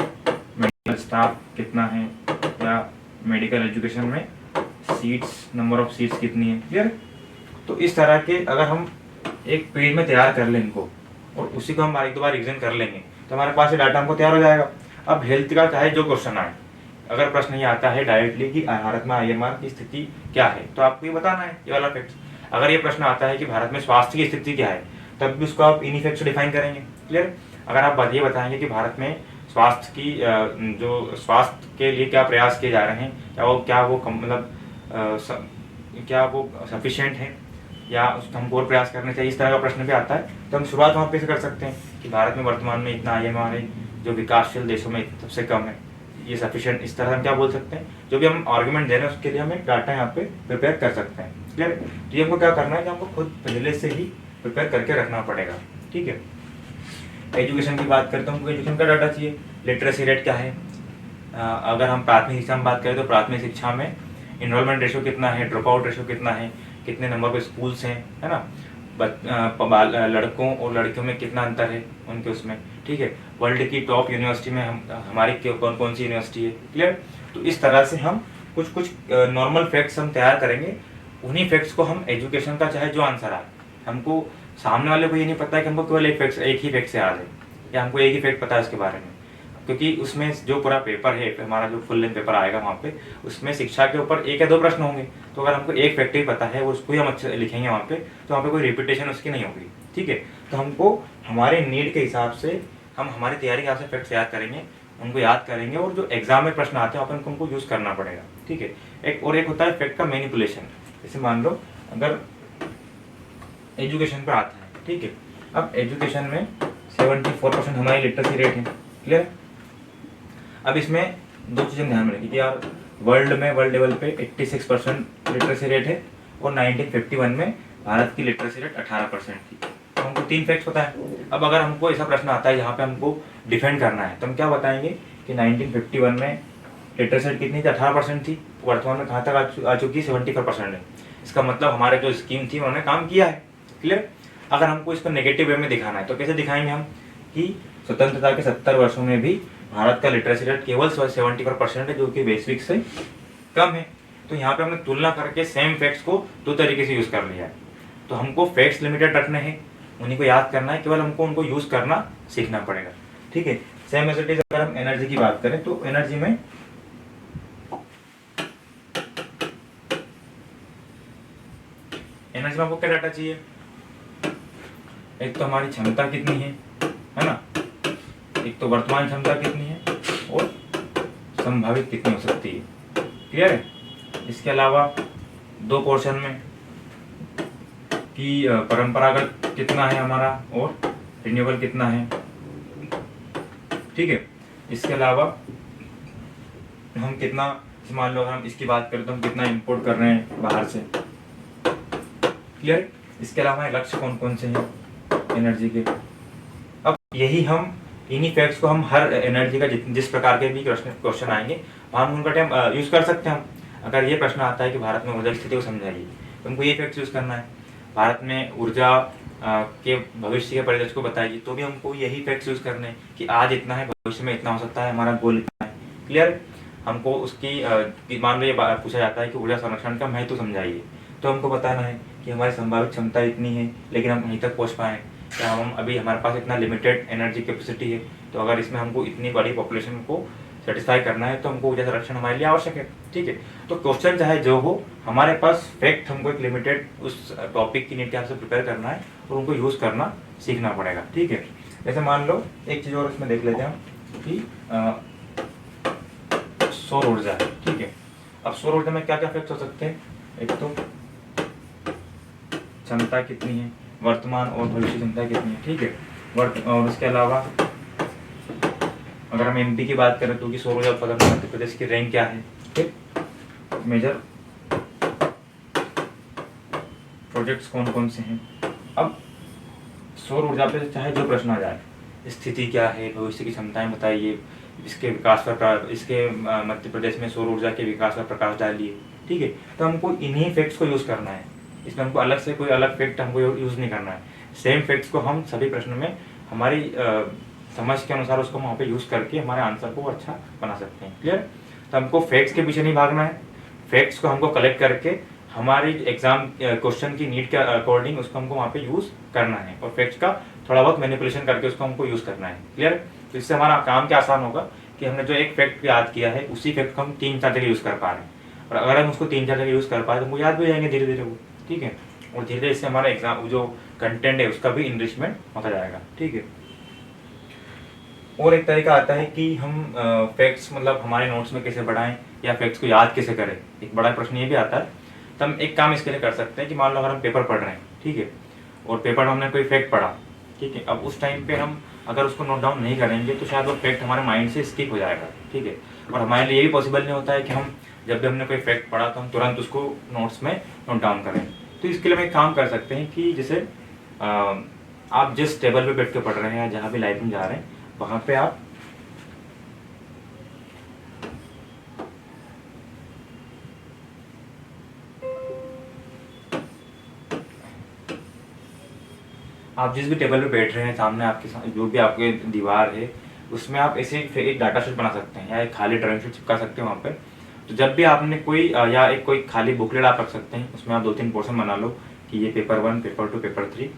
मेडिकल स्टाफ कितना है, या मेडिकल एजुकेशन में सीट्स, नंबर ऑफ सीट्स कितनी है, क्लियर। तो इस तरह के अगर हम एक पेज में तैयार कर लें इनको और उसी को हम एक दो बार रिविजन कर लेंगे तो हमारे पास ये डाटा हमको तैयार हो जाएगा। अब हेल्थ का चाहे जो क्वेश्चन आए, अगर प्रश्न ये आता है डायरेक्टली कि भारत में IMR की स्थिति क्या है तो आपको ये बताना है, ये वाला फैक्ट। अगर ये प्रश्न आता है कि भारत में स्वास्थ्य की स्थिति क्या है, तब भी उसको आप इन इफेक्ट से डिफाइन करेंगे, क्लियर। अगर आप ये बताएंगे कि भारत में स्वास्थ्य की जो स्वास्थ्य के लिए क्या प्रयास किए जा रहे हैं, क्या वो मतलब क्या वो सफिशिएंट है या हमको और प्रयास करने चाहिए, इस तरह का प्रश्न भी आता है तो हम शुरुआत वहाँ पे से कर सकते हैं कि भारत में वर्तमान में इतना IMR है जो विकासशील देशों में सबसे कम है, ये सफिशिएंट, इस तरह हम क्या बोल सकते हैं। जो भी हम आर्गुमेंट दे रहे हैं उसके लिए हम एक डाटा यहाँ पे प्रिपेयर कर सकते हैं, क्लियर। तो ये हमको क्या करना है कि हमको खुद पहले से ही प्रिपेयर करके रखना पड़ेगा, ठीक है। एजुकेशन की बात करते हैं, हमको एजुकेशन का डाटा चाहिए, लिटरेसी रेट क्या है। अगर हम प्राथमिक शिक्षा में बात करें तो प्राथमिक शिक्षा में इनरोलमेंट रेशो कितना है, ड्रॉप आउट रेशो कितना है, कितने नंबर पे स्कूल्स हैं, है ना, लड़कों और लड़कियों में कितना अंतर है उनके उसमें, ठीक है। वर्ल्ड की टॉप यूनिवर्सिटी में हमारी कौन कौन सी यूनिवर्सिटी है, क्लियर। तो इस तरह से हम कुछ नॉर्मल फैक्ट्स हम तैयार करेंगे। उन्हीं फैक्ट्स को हम एजुकेशन का चाहे जो आंसर आए, हमको सामने वाले को ये नहीं पता है कि हमको केवल एक ही फैक्ट से याद है या हमको एक ही फैक्ट पता है उसके बारे में, क्योंकि उसमें जो पूरा पेपर है, हमारा जो फुल लेंथ पेपर आएगा वहाँ पे, उसमें शिक्षा के ऊपर 1 या 2 प्रश्न होंगे। तो अगर हमको एक फैक्ट ही पता है और उसको ही हम अच्छे लिखेंगे वहाँ पे, तो वहाँ पे कोई रिपीटेशन उसकी नहीं होगी, ठीक है। तो हमको हमारे नीड के हिसाब से हम हमारी तैयारी के हिसाब से फैक्ट्स याद करेंगे, उनको याद करेंगे और जो एग्जाम में प्रश्न आते हैं वहाँ पर उनको यूज़ करना पड़ेगा, ठीक है। एक होता है फैक्ट का मैनिपुलेशन। जैसे मान लो अगर एजुकेशन पर आता है, ठीक है। अब एजुकेशन में 74% हमारी लिटरेसी रेट है, क्लियर। अब इसमें 2 चीज़ें ध्यान में रखिए कि यार वर्ल्ड लेवल पे 86% लिटरेसी रेट है और 1951 में भारत की लिटरेसी रेट 18% थी। तो हमको 3 फैक्ट्स पता है। अब अगर हमको ऐसा प्रश्न आता है जहाँ पे हमको डिफेंड करना है तो हम क्या बताएंगे कि 1951 में लिटरेसी रेट कितनी थी, 18% थी, वर्तमान में कहाँ तक आ चुकी है, 74% है। इसका मतलब हमारे जो स्कीम थी उन्होंने काम किया है, क्लियर। अगर हमको इसको नेगेटिव वे में दिखाना है तो कैसे दिखाएंगे हम कि स्वतंत्रता के 70 वर्षों में भी भारत का लिटरेसी रेट केवल 74% है, जो कि वैश्विक से कम है। तो यहाँ पे हमने तुलना करके सेम फैक्ट्स को 2 तरीके से यूज़ कर लिया है। तो हमको फैक्ट्स लिमिटेड रखने हैं, उन्हीं को याद करना है, केवल हमको उनको यूज़ करना सीखना पड़ेगा। ठीक है। सेम एज इट इज अगर हम एनर्जी की बात करें तो एनर्जी में आपको क्या डाटा चाहिए, एक तो हमारी क्षमता कितनी है ना, एक तो वर्तमान क्षमता कितनी है और संभावित कितनी हो सकती है, क्लियर है। इसके अलावा दो पोर्शन में कि परंपरागत कितना है हमारा और रिन्यूएबल कितना है, ठीक है। इसके अलावा हम कितना, मान लो अगर हम इसकी बात करें तो हम कितना इंपोर्ट कर रहे हैं बाहर से, क्लियर। इसके अलावा हमारे लक्ष्य कौन कौन से हैं एनर्जी के। अब यही हम इन्हीं फैक्ट्स को हम हर एनर्जी का जिस प्रकार के भी क्वेश्चन आएंगे हम उनका टाइम यूज कर सकते हैं। हम अगर ये प्रश्न आता है कि भारत में ऊर्जा की स्थिति को समझाइए तो हमको ये फैक्ट्स यूज करना है। भारत में ऊर्जा के भविष्य के परिदृश्य को बताइए तो भी हमको यही फैक्ट्स यूज करने हैं कि आज इतना है, भविष्य में इतना हो सकता है, हमारा गोल इतना है, क्लियर। हमको उसकी मान लो ये पूछा जाता है कि ऊर्जा संरक्षण का महत्व समझाइए तो हमको बताना है कि हमारी संभावित क्षमता इतनी है लेकिन हम वहीं तक पहुँच पाएँ, क्या हम अभी हमारे पास इतना लिमिटेड एनर्जी कैपेसिटी है, तो अगर इसमें हमको इतनी बड़ी पॉपुलेशन को सेटिस्फाई करना है तो हमको ऊर्जा संरक्षण हमारे लिए आवश्यक है, ठीक है। तो क्वेश्चन चाहे जो हो, हमारे पास फैक्ट हमको एक लिमिटेड उस टॉपिक की नीड के हिसाब से प्रिपेयर करना है और उनको यूज़ करना सीखना पड़ेगा, ठीक है। जैसे मान लो एक चीज़ और इसमें देख लेते हैं हम कि सौर ऊर्जा है, ठीक है। अब सौर ऊर्जा में क्या क्या फैक्ट हो सकते हैं, एक तो क्षमता कितनी है, वर्तमान और भविष्य क्षमता कितनी है, ठीक है। और उसके अलावा अगर हम एमपी की बात करें तो कि सौर ऊर्जा उत्पादन में मध्य प्रदेश की रैंक क्या है, ठीक। मेजर प्रोजेक्ट्स कौन कौन से हैं। अब सौर ऊर्जा पे चाहे जो प्रश्न आ जाए, स्थिति क्या है, भविष्य की क्षमताएं बताइए, इसके विकास पर इसके मध्य प्रदेश में सौर ऊर्जा के विकास पर प्रकाश डालिए, ठीक है। तो हमको इन्हीं फैक्ट्स को यूज़ करना है, इसमें हमको अलग से कोई अलग फैक्ट हमको यूज़ नहीं करना है। सेम फैक्ट्स को हम सभी प्रश्न में हमारी समझ के अनुसार उसको वहाँ पे यूज़ करके हमारे आंसर को अच्छा बना सकते हैं, क्लियर। तो हमको फैक्ट्स के पीछे नहीं भागना है, फैक्ट्स को हमको कलेक्ट करके हमारी एग्जाम क्वेश्चन की नीड के अकॉर्डिंग उसको हमको वहाँ पे यूज़ करना है और फैक्ट्स का थोड़ा बहुत मैनिपुलेशन करके उसको हमको यूज़ करना है, क्लियर। तो इससे हमारा काम क्या आसान होगा कि हमने जो एक फैक्ट याद किया है उसी फैक्ट को हम 3-4 जगह यूज़ कर पा रहे हैं, और अगर हम उसको 3-4 जगह यूज़ कर पाए तो हमको याद भी जाएंगे धीरे धीरे वो, ठीक है। और धीरे धीरे इससे हमारा एग्जाम जो कंटेंट है उसका भी इनरिचमेंट होता जाएगा, ठीक है। और एक तरीका आता है कि हम फैक्ट्स मतलब हमारे नोट्स में कैसे बढ़ाएं या फैक्ट्स को याद कैसे करें, एक बड़ा प्रश्न ये भी आता है। तो हम एक काम इसके लिए कर सकते हैं कि मान लो अगर हम पेपर पढ़ रहे हैं, ठीक है, और पेपर में हमने कोई फैक्ट पढ़ा, ठीक है। अब उस टाइम पे हम अगर उसको नोट डाउन नहीं करेंगे तो शायद वो फैक्ट हमारे माइंड से स्किप हो जाएगा, ठीक है। और हमारे लिए ये भी पॉसिबल नहीं होता है कि हम जब भी हमने कोई फैक्ट पढ़ा तो हम तुरंत उसको नोट्स में नोट डाउन करें। तो इसके लिए हम एक काम कर सकते हैं कि जैसे आप जिस टेबल पे बैठ के पढ़ रहे हैं या जहाँ भी लाइब्रेरी में जा रहे हैं वहाँ पे आप जिस भी टेबल पे बैठ रहे हैं सामने आपके जो भी आपके दीवार है उसमें आप ऐसे एक डाटा शीट बना सकते हैं या एक खाली ड्राइंग शीट चिपका सकते हैं वहाँ पे। तो जब भी आपने कोई या एक कोई खाली बुकलेट आप रख सकते हैं, उसमें आप 2-3 पोर्शन बना लो कि ये पेपर 1, पेपर 2, पेपर 3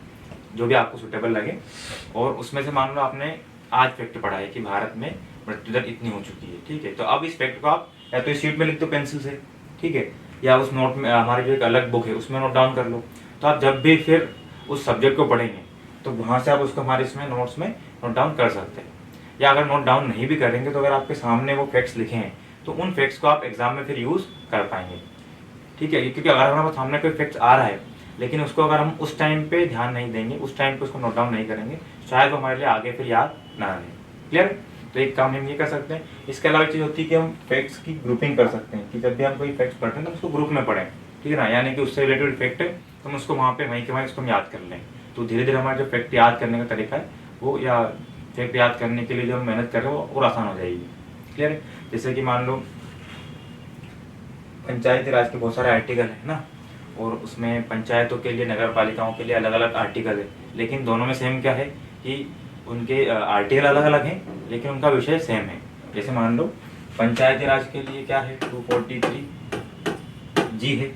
जो भी आपको सूटेबल लगे, और उसमें से मान लो आपने आज फैक्ट पढ़ा है कि भारत में मृत्यु दर इतनी हो चुकी है, ठीक है। तो अब इस फैक्ट को आप या तो इस शीट में लिख दो पेंसिल से, ठीक है, या उस नोट में हमारी जो एक अलग बुक है उसमें नोट डाउन कर लो। तो आप जब भी फिर उस सब्जेक्ट को पढ़ेंगे तो वहाँ से आप उसको हमारे इसमें नोट्स में नोट डाउन कर सकते हैं। या अगर नोट डाउन नहीं भी करेंगे तो अगर आपके सामने वो फैक्ट्स लिखे हैं तो उन फैक्ट्स को आप एग्जाम में फिर यूज़ कर पाएंगे, ठीक है। क्योंकि अगर हमारे सामने कोई फैक्ट्स आ रहा है लेकिन उसको अगर हम उस टाइम पे ध्यान नहीं देंगे, उस टाइम पे उसको नोट डाउन नहीं करेंगे, शायद वो हमारे लिए आगे फिर याद ना रहे, क्लियर। तो एक काम हम ये कर सकते हैं। इसके अलावा एक चीज़ होती है कि हम फैक्ट्स की ग्रुपिंग कर सकते हैं कि जब भी हम कोई फैक्ट्स पढ़ते हैं तो उसको ग्रुप में पढ़ें, ठीक है ना, यानी कि उससे रिलेटेड फैक्ट है तो हम उसको वहाँ पे वहीं के वहीं उसको हम याद कर लें। तो धीरे धीरे हमारा जो फैक्ट याद करने का तरीका है वो या फैक्ट याद करने के लिए जो हम मेहनत कर रहे हैं वो और आसान हो जाएगी, क्लियर है। जैसे कि मान लो पंचायती राज के बहुत सारे आर्टिकल है ना, और उसमें पंचायतों के लिए नगर पालिकाओं के लिए अलग अलग आर्टिकल है, लेकिन दोनों में सेम क्या है कि उनके आर्टिकल अलग अलग हैं लेकिन उनका विषय सेम है। जैसे मान लो पंचायती राज के लिए क्या है 243 जी है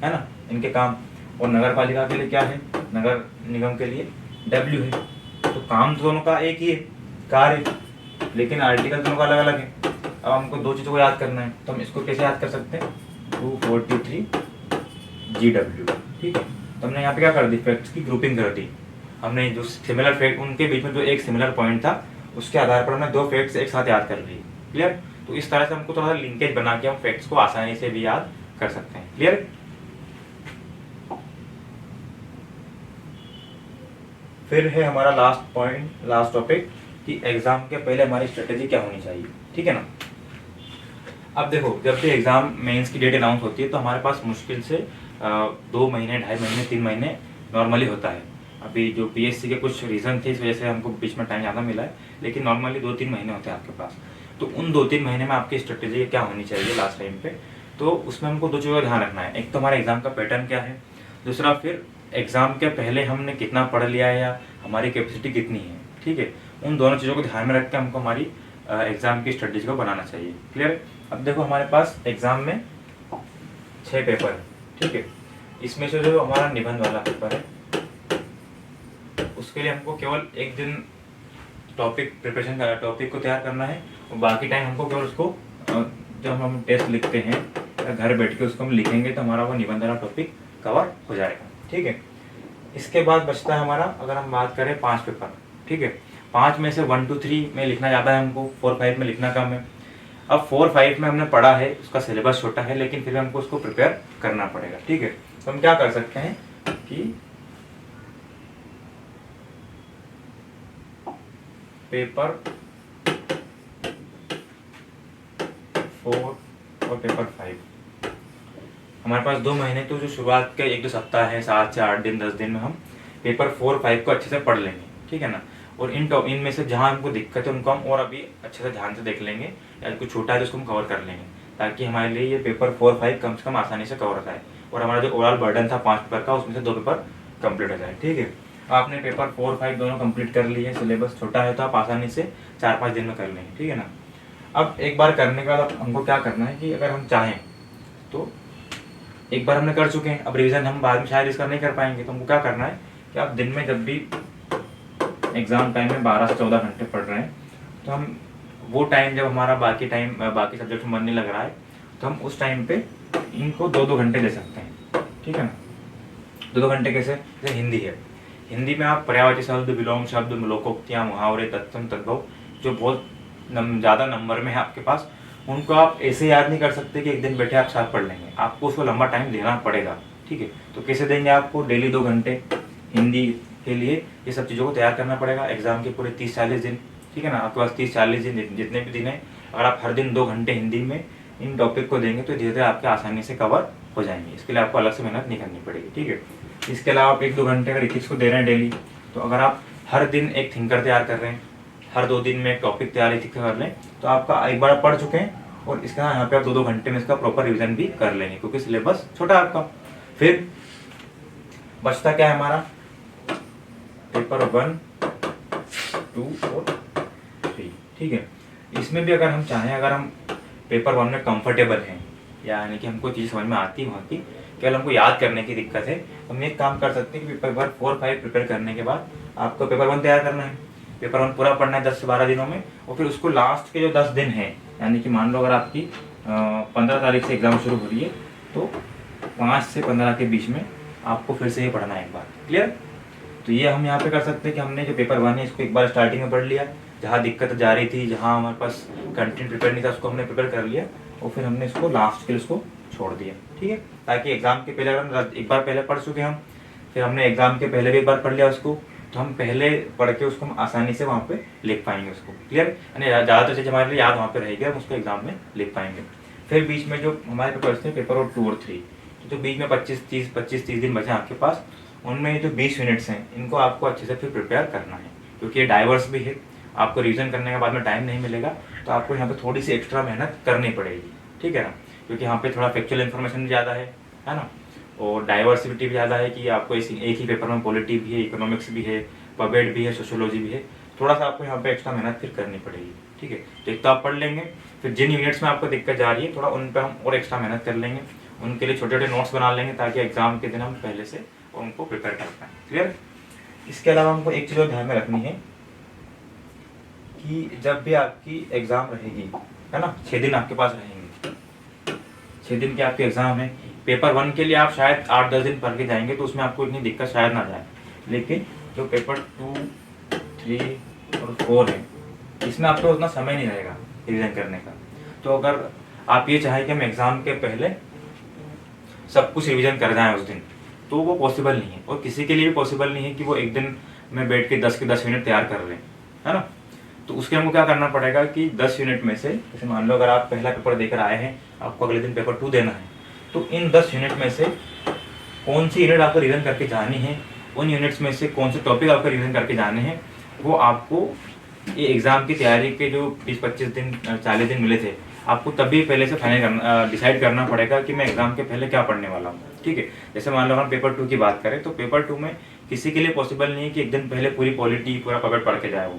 ना इनके काम, और नगर पालिका के लिए क्या है, नगर निगम के लिए W है। तो काम दोनों का एक ही है, कार्य, लेकिन आर्टिकल दोनों का अलग अलग है। अब हमको दो चीज़ों को याद करना है, तो हम इसको कैसे याद कर सकते हैं, 243 GW, ठीक है। तो हमने यहाँ पे क्या कर दी, फैक्ट्स की ग्रुपिंग कर दी। हमने जो सिमिलर फैक्ट, उनके बीच में जो एक सिमिलर पॉइंट था, उसके आधार पर हमने दो फैक्ट्स एक साथ याद कर लिए। क्लियर। तो इस तरह से हमको थोड़ा सा लिंकेज बना के हम फैक्ट्स को आसानी से भी याद कर सकते हैं। क्लियर। फिर है हमारा लास्ट पॉइंट, लास्ट टॉपिक, कि एग्जाम के पहले हमारी स्ट्रेटेजी क्या होनी चाहिए, ठीक है ना। अब देखो, जब भी एग्जाम मेंस की डेट अनाउंस होती है तो हमारे पास मुश्किल से 2 महीने, 2.5 महीने, 3 महीने नॉर्मली होता है। अभी जो पीएससी के कुछ रीज़न थे, इस वजह से हमको बीच में टाइम ज़्यादा मिला है, लेकिन नॉर्मली 2-3 महीने होते हैं आपके पास। तो उन 2-3 महीने में आपकी स्ट्रेटेजी क्या होनी चाहिए लास्ट टाइम पे, तो उसमें हमको दो चीज़ों का ध्यान रखना है। एक तो हमारा एग्जाम का पैटर्न क्या है, दूसरा फिर एग्जाम के पहले हमने कितना पढ़ लिया है या हमारी कैपेसिटी कितनी है, ठीक है। उन दोनों चीज़ों को ध्यान में रख के हमको हमारी एग्जाम की स्ट्रेटेजी को बनाना चाहिए। क्लियर। अब देखो, हमारे पास एग्जाम में 6 पेपर है, ठीक है। इसमें से जो हमारा निबंध वाला पेपर है, उसके लिए हमको केवल एक दिन प्रिपरेशन का टॉपिक को तैयार करना है, और बाकी टाइम हमको केवल उसको जब हम टेस्ट लिखते हैं या घर बैठ के उसको हम लिखेंगे तो हमारा वो निबंध वाला टॉपिक कवर हो जाएगा, ठीक है। इसके बाद बचता है हमारा, अगर हम बात करें 5 पेपर, ठीक है। 5 में से 1 to 3 में लिखना ज़्यादा है हमको, 4-5 में लिखना कम है। अब 4-5 में हमने पढ़ा है, उसका सिलेबस छोटा है, लेकिन फिर हमको उसको प्रिपेयर करना पड़ेगा, ठीक है। तो हम क्या कर सकते हैं कि पेपर 4 और पेपर 5, हमारे पास 2 महीने, तो जो शुरुआत के 1-2 सप्ताह है, 7 से 8 दिन, 10 दिन में हम पेपर 4-5 को अच्छे से पढ़ लेंगे, ठीक है ना। और इनमें से जहाँ हमको दिक्कत है उनको हम और अभी अच्छे से ध्यान से देख लेंगे, या कुछ छोटा है तो उसको हम कवर कर लेंगे, ताकि हमारे लिए ये पेपर 4-5 कम से कम आसानी से कवर हो जाए, और हमारा जो ओवरऑल बर्डन था 5 पेपर का, उसमें से 2 पेपर कंप्लीट हो जाए, ठीक है। आपने पेपर 4-5 दोनों कंप्लीट कर लिए, सिलेबस छोटा है तो आप आसानी से 4-5 दिन में कर लेंगे, ठीक है ना। अब एक बार करने के बाद हमको क्या करना है कि अगर हम चाहें तो, एक बार हमने कर चुके हैं, अब रिवीजन हम बाद में शायद इसका नहीं कर पाएंगे, तो हमको क्या करना है कि आप दिन में जब भी एग्जाम टाइम में 12 से 14 घंटे पढ़ रहे हैं, तो हम वो टाइम जब हमारा बाकी सब्जेक्ट में मन नहीं लग रहा है, तो हम उस टाइम पे इनको 2-2 घंटे दे सकते हैं, ठीक है ना। 2-2 घंटे कैसे, जैसे हिंदी है, हिंदी में आप पर्यायवाची शब्द, विलोम शब्द, लोकोक्तियाँ, मुहावरे, तत्सम, तद्भव, जो बहुत ज़्यादा नंबर में है आपके पास, उनको आप ऐसे याद नहीं कर सकते कि एक दिन बैठे आप साथ पढ़ लेंगे, आपको उसको लंबा टाइम देना पड़ेगा, ठीक है। तो कैसे देंगे, आपको डेली 2 घंटे हिंदी के लिए ये सब चीज़ों को तैयार करना पड़ेगा एग्जाम के पूरे 30-40 दिन, ठीक है ना। आपके पास 30-40 दिन, जितने भी दिन है, अगर आप हर दिन 2 घंटे हिंदी में इन टॉपिक को देंगे तो धीरे धीरे आपके आसानी से कवर हो जाएंगे। इसके लिए आपको अलग से मेहनत नहीं करनी पड़ेगी, ठीक है। इसके अलावा आप 1-2 घंटे अगर इथिक्स को दे रहे हैं डेली, तो अगर आप हर दिन एक थिंकर तैयार कर रहे हैं, हर 2 दिन में एक टॉपिक तैयार इथिक्स कर लें, तो आपका एक बार पढ़ चुके हैं, और इसके यहाँ पे आप 2-2 घंटे में इसका प्रॉपर रिविजन भी कर लेंगे, क्योंकि सिलेबस छोटा है आपका। फिर बचता क्या है हमारा, पेपर 1, 2 और 3, ठीक है। इसमें भी अगर हम चाहें, अगर हम पेपर 1 में कंफर्टेबल हैं, यानी कि हमको चीज़ समझ में आती है, वहाँ की केवल हमको याद करने की दिक्कत है, तो हम एक काम कर सकते हैं कि पेपर 4-5 प्रिपेयर करने के बाद आपको पेपर 1 तैयार करना है। पेपर 1 पूरा पढ़ना है 10 से 12 दिनों में, और फिर उसको लास्ट के जो 10 दिन हैं, यानी कि मान लो अगर आपकी 15 तारीख से एग्ज़ाम शुरू हो रही है, तो 5 से 15 के बीच में आपको फिर से ही पढ़ना है एक बार। क्लियर। तो ये हम यहाँ पे कर सकते हैं कि हमने जो पेपर 1 है इसको एक बार स्टार्टिंग में पढ़ लिया, जहाँ दिक्कत जा रही थी, जहाँ हमारे पास कंटेंट प्रिपेयर नहीं था, उसको हमने प्रिपेयर कर लिया, और फिर हमने इसको लास्ट के लिए उसको छोड़ दिया, ठीक है। ताकि एग्जाम के पहले, अगर हम एक बार पहले पढ़ चुके हम, फिर हमने एग्जाम के पहले भी एक बार पढ़ लिया उसको, तो हम पहले पढ़ के उसको हम आसानी से वहाँ पे लिख पाएंगे उसको। क्लियर। यानी ज़्यादातर चीज़ हमारे लिए याद वहाँ पे रहेगी, हम उसको एग्जाम में लिख पाएंगे। फिर बीच में जो हमारे पेपर्स थे, पेपर 2 और 3, तो बीच में 25-30 दिन बचे आपके पास, उनमें जो 20 मिनट्स हैं, इनको आपको अच्छे से फिर प्रिपेयर करना है, क्योंकि ये डाइवर्स भी है, आपको रिवीजन करने के बाद में टाइम नहीं मिलेगा, तो आपको यहाँ पे थोड़ी सी एक्स्ट्रा मेहनत करनी पड़ेगी, ठीक है ना। क्योंकि यहाँ पे थोड़ा फैक्चुअल इन्फॉर्मेशन भी ज़्यादा है ना, और डाइवर्सिटी भी ज़्यादा है, कि आपको एक ही पेपर में पॉलिटी भी है, इकोनॉमिक्स भी है, पबेट भी है, सोशियोलॉजी भी है, थोड़ा सा आपको यहाँ पे एक्स्ट्रा मेहनत फिर करनी पड़ेगी, ठीक है। तो एक तो आप पढ़ लेंगे, फिर जिन यूनिट्स में आपको दिक्कत जा रही है थोड़ा उन पर हम और एक्स्ट्रा मेहनत कर लेंगे, उनके लिए छोटे छोटे नोट्स बना लेंगे, ताकि एग्जाम के दिन हम पहले से उनको प्रिपेयर कर पाएँ। क्लियर। इसके अलावा हमको एक चीज़ और ध्यान में रखनी है कि जब भी आपकी एग्ज़ाम रहेगी, है ना, 6 दिन आपके पास रहेंगे, 6 दिन के आपके एग्ज़ाम है। पेपर 1 के लिए आप शायद 8-10 दिन पढ़ के जाएंगे तो उसमें आपको इतनी दिक्कत शायद ना जाए, लेकिन जो पेपर 2, 3 और 4 है, इसमें आपको उतना समय नहीं रहेगा रिविज़न करने का। तो अगर आप ये चाहें कि हम एग्ज़ाम के पहले सब कुछ रिवीजन कर जाएं उस दिन, तो वो पॉसिबल नहीं है, और किसी के लिए भी पॉसिबल नहीं है कि वो एक दिन में बैठ के 10 के 10 यूनिट तैयार कर लें, है ना। तो उसके हमको क्या करना पड़ेगा कि 10 यूनिट में से, जैसे मान लो अगर आप पहला पेपर देकर आए हैं, आपको अगले दिन पेपर 2 देना है, तो इन 10 यूनिट में से कौन सी यूनिट आपको रिवीजन करके जानी है, उन यूनिट्स में से कौन से टॉपिक आपको रिवीजन करके जाने हैं, वो आपको ये एग्ज़ाम की तैयारी के जो 20-25 दिन 40 दिन मिले थे, आपको तभी पहले से फाइनल करना, डिसाइड करना पड़ेगा कि मैं एग्ज़ाम के पहले क्या पढ़ने वाला हूँ, ठीक है। जैसे मान लो हम पेपर 2 की बात करें, तो पेपर 2 में किसी के लिए पॉसिबल नहीं है कि एक दिन पहले पूरी पॉलिटी पूरा पकड़ पढ़ के जाए वो,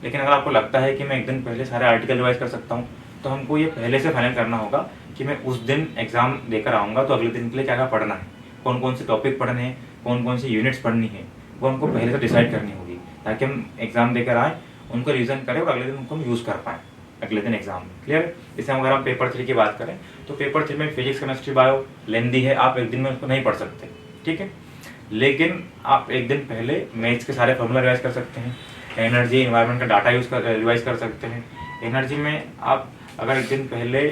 लेकिन अगर आपको लगता है कि मैं एक दिन पहले सारे आर्टिकल रिवाइज कर सकता हूँ, तो हमको ये पहले से फाइनल करना होगा कि मैं उस दिन एग्ज़ाम देकर आऊँगा, तो अगले दिन के लिए क्या क्या पढ़ना है, कौन कौन से टॉपिक पढ़ने हैं, कौन कौन सी यूनिट्स पढ़नी है, वो हमको पहले से डिसाइड करनी होगी, ताकि हम एग्ज़ाम देकर आएँ, उनको रिविज़न करें और अगले दिन उनको हम यूज़ कर पाएँ अगले दिन एग्जाम में। क्लियर है। जैसे अगर हम पेपर 3 की बात करें, तो पेपर 3 में फिजिक्स, केमिस्ट्री, बायो लेंदी है, आप एक दिन में उसको नहीं पढ़ सकते, ठीक है। लेकिन आप एक दिन पहले मैथ्स के सारे फॉर्मूला रिवाइज कर सकते हैं, एनर्जी इन्वायरमेंट का डाटा रिवाइज कर सकते हैं। एनर्जी में आप अगर एक दिन पहले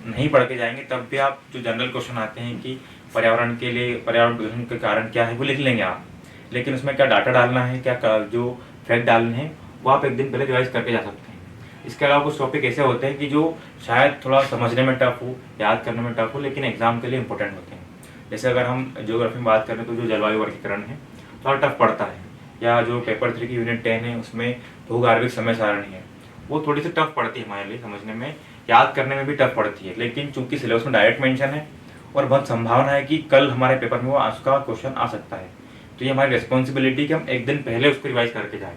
नहीं पढ़ के जाएंगे, तब भी आप जो जनरल क्वेश्चन आते हैं कि पर्यावरण के लिए पर्यावरण प्रदूषण के कारण क्या है, वो लिख लेंगे आप, लेकिन उसमें क्या डाटा डालना है, क्या जो फैक्ट डालने हैं, वो आप एक दिन पहले रिवाइज करके जा सकते हैं। इसके अलावा कुछ टॉपिक ऐसे होते हैं कि जो शायद थोड़ा समझने में टफ हो, याद करने में टफ हो, लेकिन एग्जाम के लिए इंपॉर्टेंट होते हैं। जैसे अगर हम ज्योग्राफी में बात करें, तो जो जलवायु वर्गीकरण है थोड़ा टफ पड़ता है, या जो पेपर 3 की यूनिट 10 है उसमें भूगर्भिक समय सारणी है, वो थोड़ी सी टफ पड़ती है हमारे लिए समझने में, याद करने में भी टफ पड़ती है, लेकिन चूंकि सिलेबस में डायरेक्ट मेंशन है और बहुत संभावना है कि कल हमारे पेपर में वो उसका क्वेश्चन आ सकता है, तो ये हमारी रिस्पॉन्सिबिलिटी कि हम एक दिन पहले उसको रिवाइज करके जाएँ।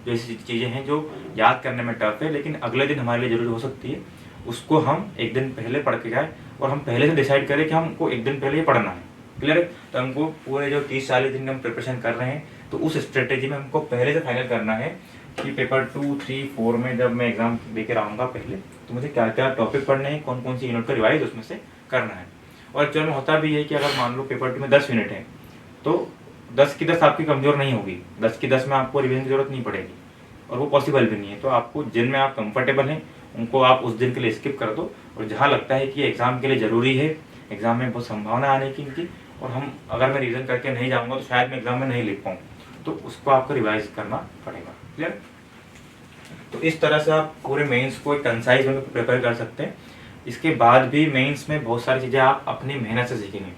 जो ऐसी चीज़ें हैं जो याद करने में टफ है लेकिन अगले दिन हमारे लिए जरूरी हो सकती है, उसको हम एक दिन पहले पढ़ के जाए, और हम पहले से डिसाइड करें कि हमको एक दिन पहले ही पढ़ना है। क्लियर है। तो हमको पूरे जो 30-40 दिन हम प्रिपरेशन कर रहे हैं, तो उस स्ट्रेटेजी में हमको पहले से फाइनल करना है कि पेपर 2, 3, 4 में जब मैं एग्जाम देकर आऊँगा पहले, तो मुझे क्या क्या टॉपिक पढ़ने हैं, कौन कौन सी यूनिट का रिवाइज उसमें से करना है। और जो होता भी है कि अगर मान लो पेपर 2 में 10 यूनिट है, तो 10 की 10 आपकी कमज़ोर नहीं होगी, 10 की 10 में आपको रिवीजन की जरूरत नहीं पड़ेगी, और वो पॉसिबल भी नहीं है। तो आपको जिनमें आप कंफर्टेबल हैं उनको आप उस दिन के लिए स्किप कर दो, और जहाँ लगता है कि एग्ज़ाम के लिए ज़रूरी है, एग्ज़ाम में बहुत संभावना आने की इनकी, और हम अगर मैं रिवीजन करके नहीं जाऊँगा तो शायद मैं एग्ज़ाम में नहीं लिख पाऊँ, तो उसको आपको रिवाइज करना पड़ेगा। क्लियर। तो इस तरह से आप पूरे मेंस को एक कंसाइज में प्रिपेयर कर सकते हैं। इसके बाद भी मेंस में बहुत सारी चीज़ें आप अपनी मेहनत से सीखेंगे।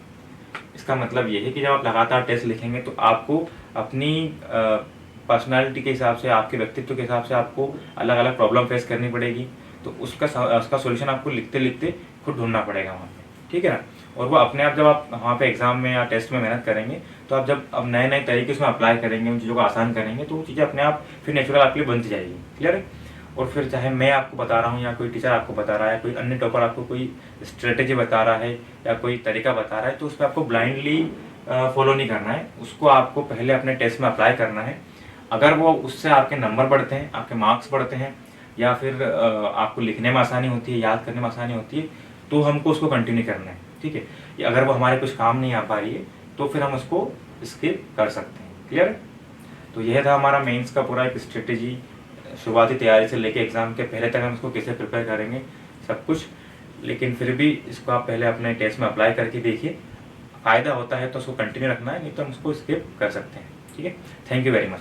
इसका मतलब ये है कि जब आप लगातार टेस्ट लिखेंगे तो आपको अपनी पर्सनालिटी के हिसाब से, आपके व्यक्तित्व के हिसाब से आपको अलग अलग प्रॉब्लम फेस करनी पड़ेगी, तो उसका सॉल्यूशन आपको लिखते लिखते खुद ढूंढना पड़ेगा वहाँ पे, ठीक है ना। और वो अपने आप जब आप वहाँ पे एग्जाम में या टेस्ट में मेहनत करेंगे, तो आप जब अब नए नए तरीके उसमें अप्लाई करेंगे, उन चीज़ों को आसान करेंगे, तो वो चीज़ें अपने आप फिर नेचुरल आपके लिए बनती जाएगी। क्लियर है। और फिर चाहे मैं आपको बता रहा हूँ या कोई टीचर आपको बता रहा है, कोई अन्य टॉपर आपको कोई स्ट्रेटेजी बता रहा है या कोई तरीका बता रहा है, तो उस पर आपको ब्लाइंडली फॉलो नहीं करना है, उसको आपको पहले अपने टेस्ट में अप्लाई करना है। अगर वो उससे आपके नंबर बढ़ते हैं, आपके मार्क्स बढ़ते हैं, या फिर आपको लिखने में आसानी होती है, याद करने में आसानी होती है, तो हमको उसको कंटिन्यू करना है, ठीक है। अगर वो हमारे कुछ काम नहीं आ पा रही है, तो फिर हम उसको स्किप कर सकते हैं। क्लियर है। तो यह था हमारा मेंस का पूरा एक स्ट्रेटेजी, शुरुआती तैयारी से लेके एग्ज़ाम के पहले तक हम इसको कैसे प्रिपेयर करेंगे सब कुछ। लेकिन फिर भी इसको आप पहले अपने टेस्ट में अप्लाई करके देखिए, फ़ायदा होता है तो उसको कंटिन्यू रखना है, नहीं तो हम उसको स्किप कर सकते हैं। ठीक है। Thank you very much.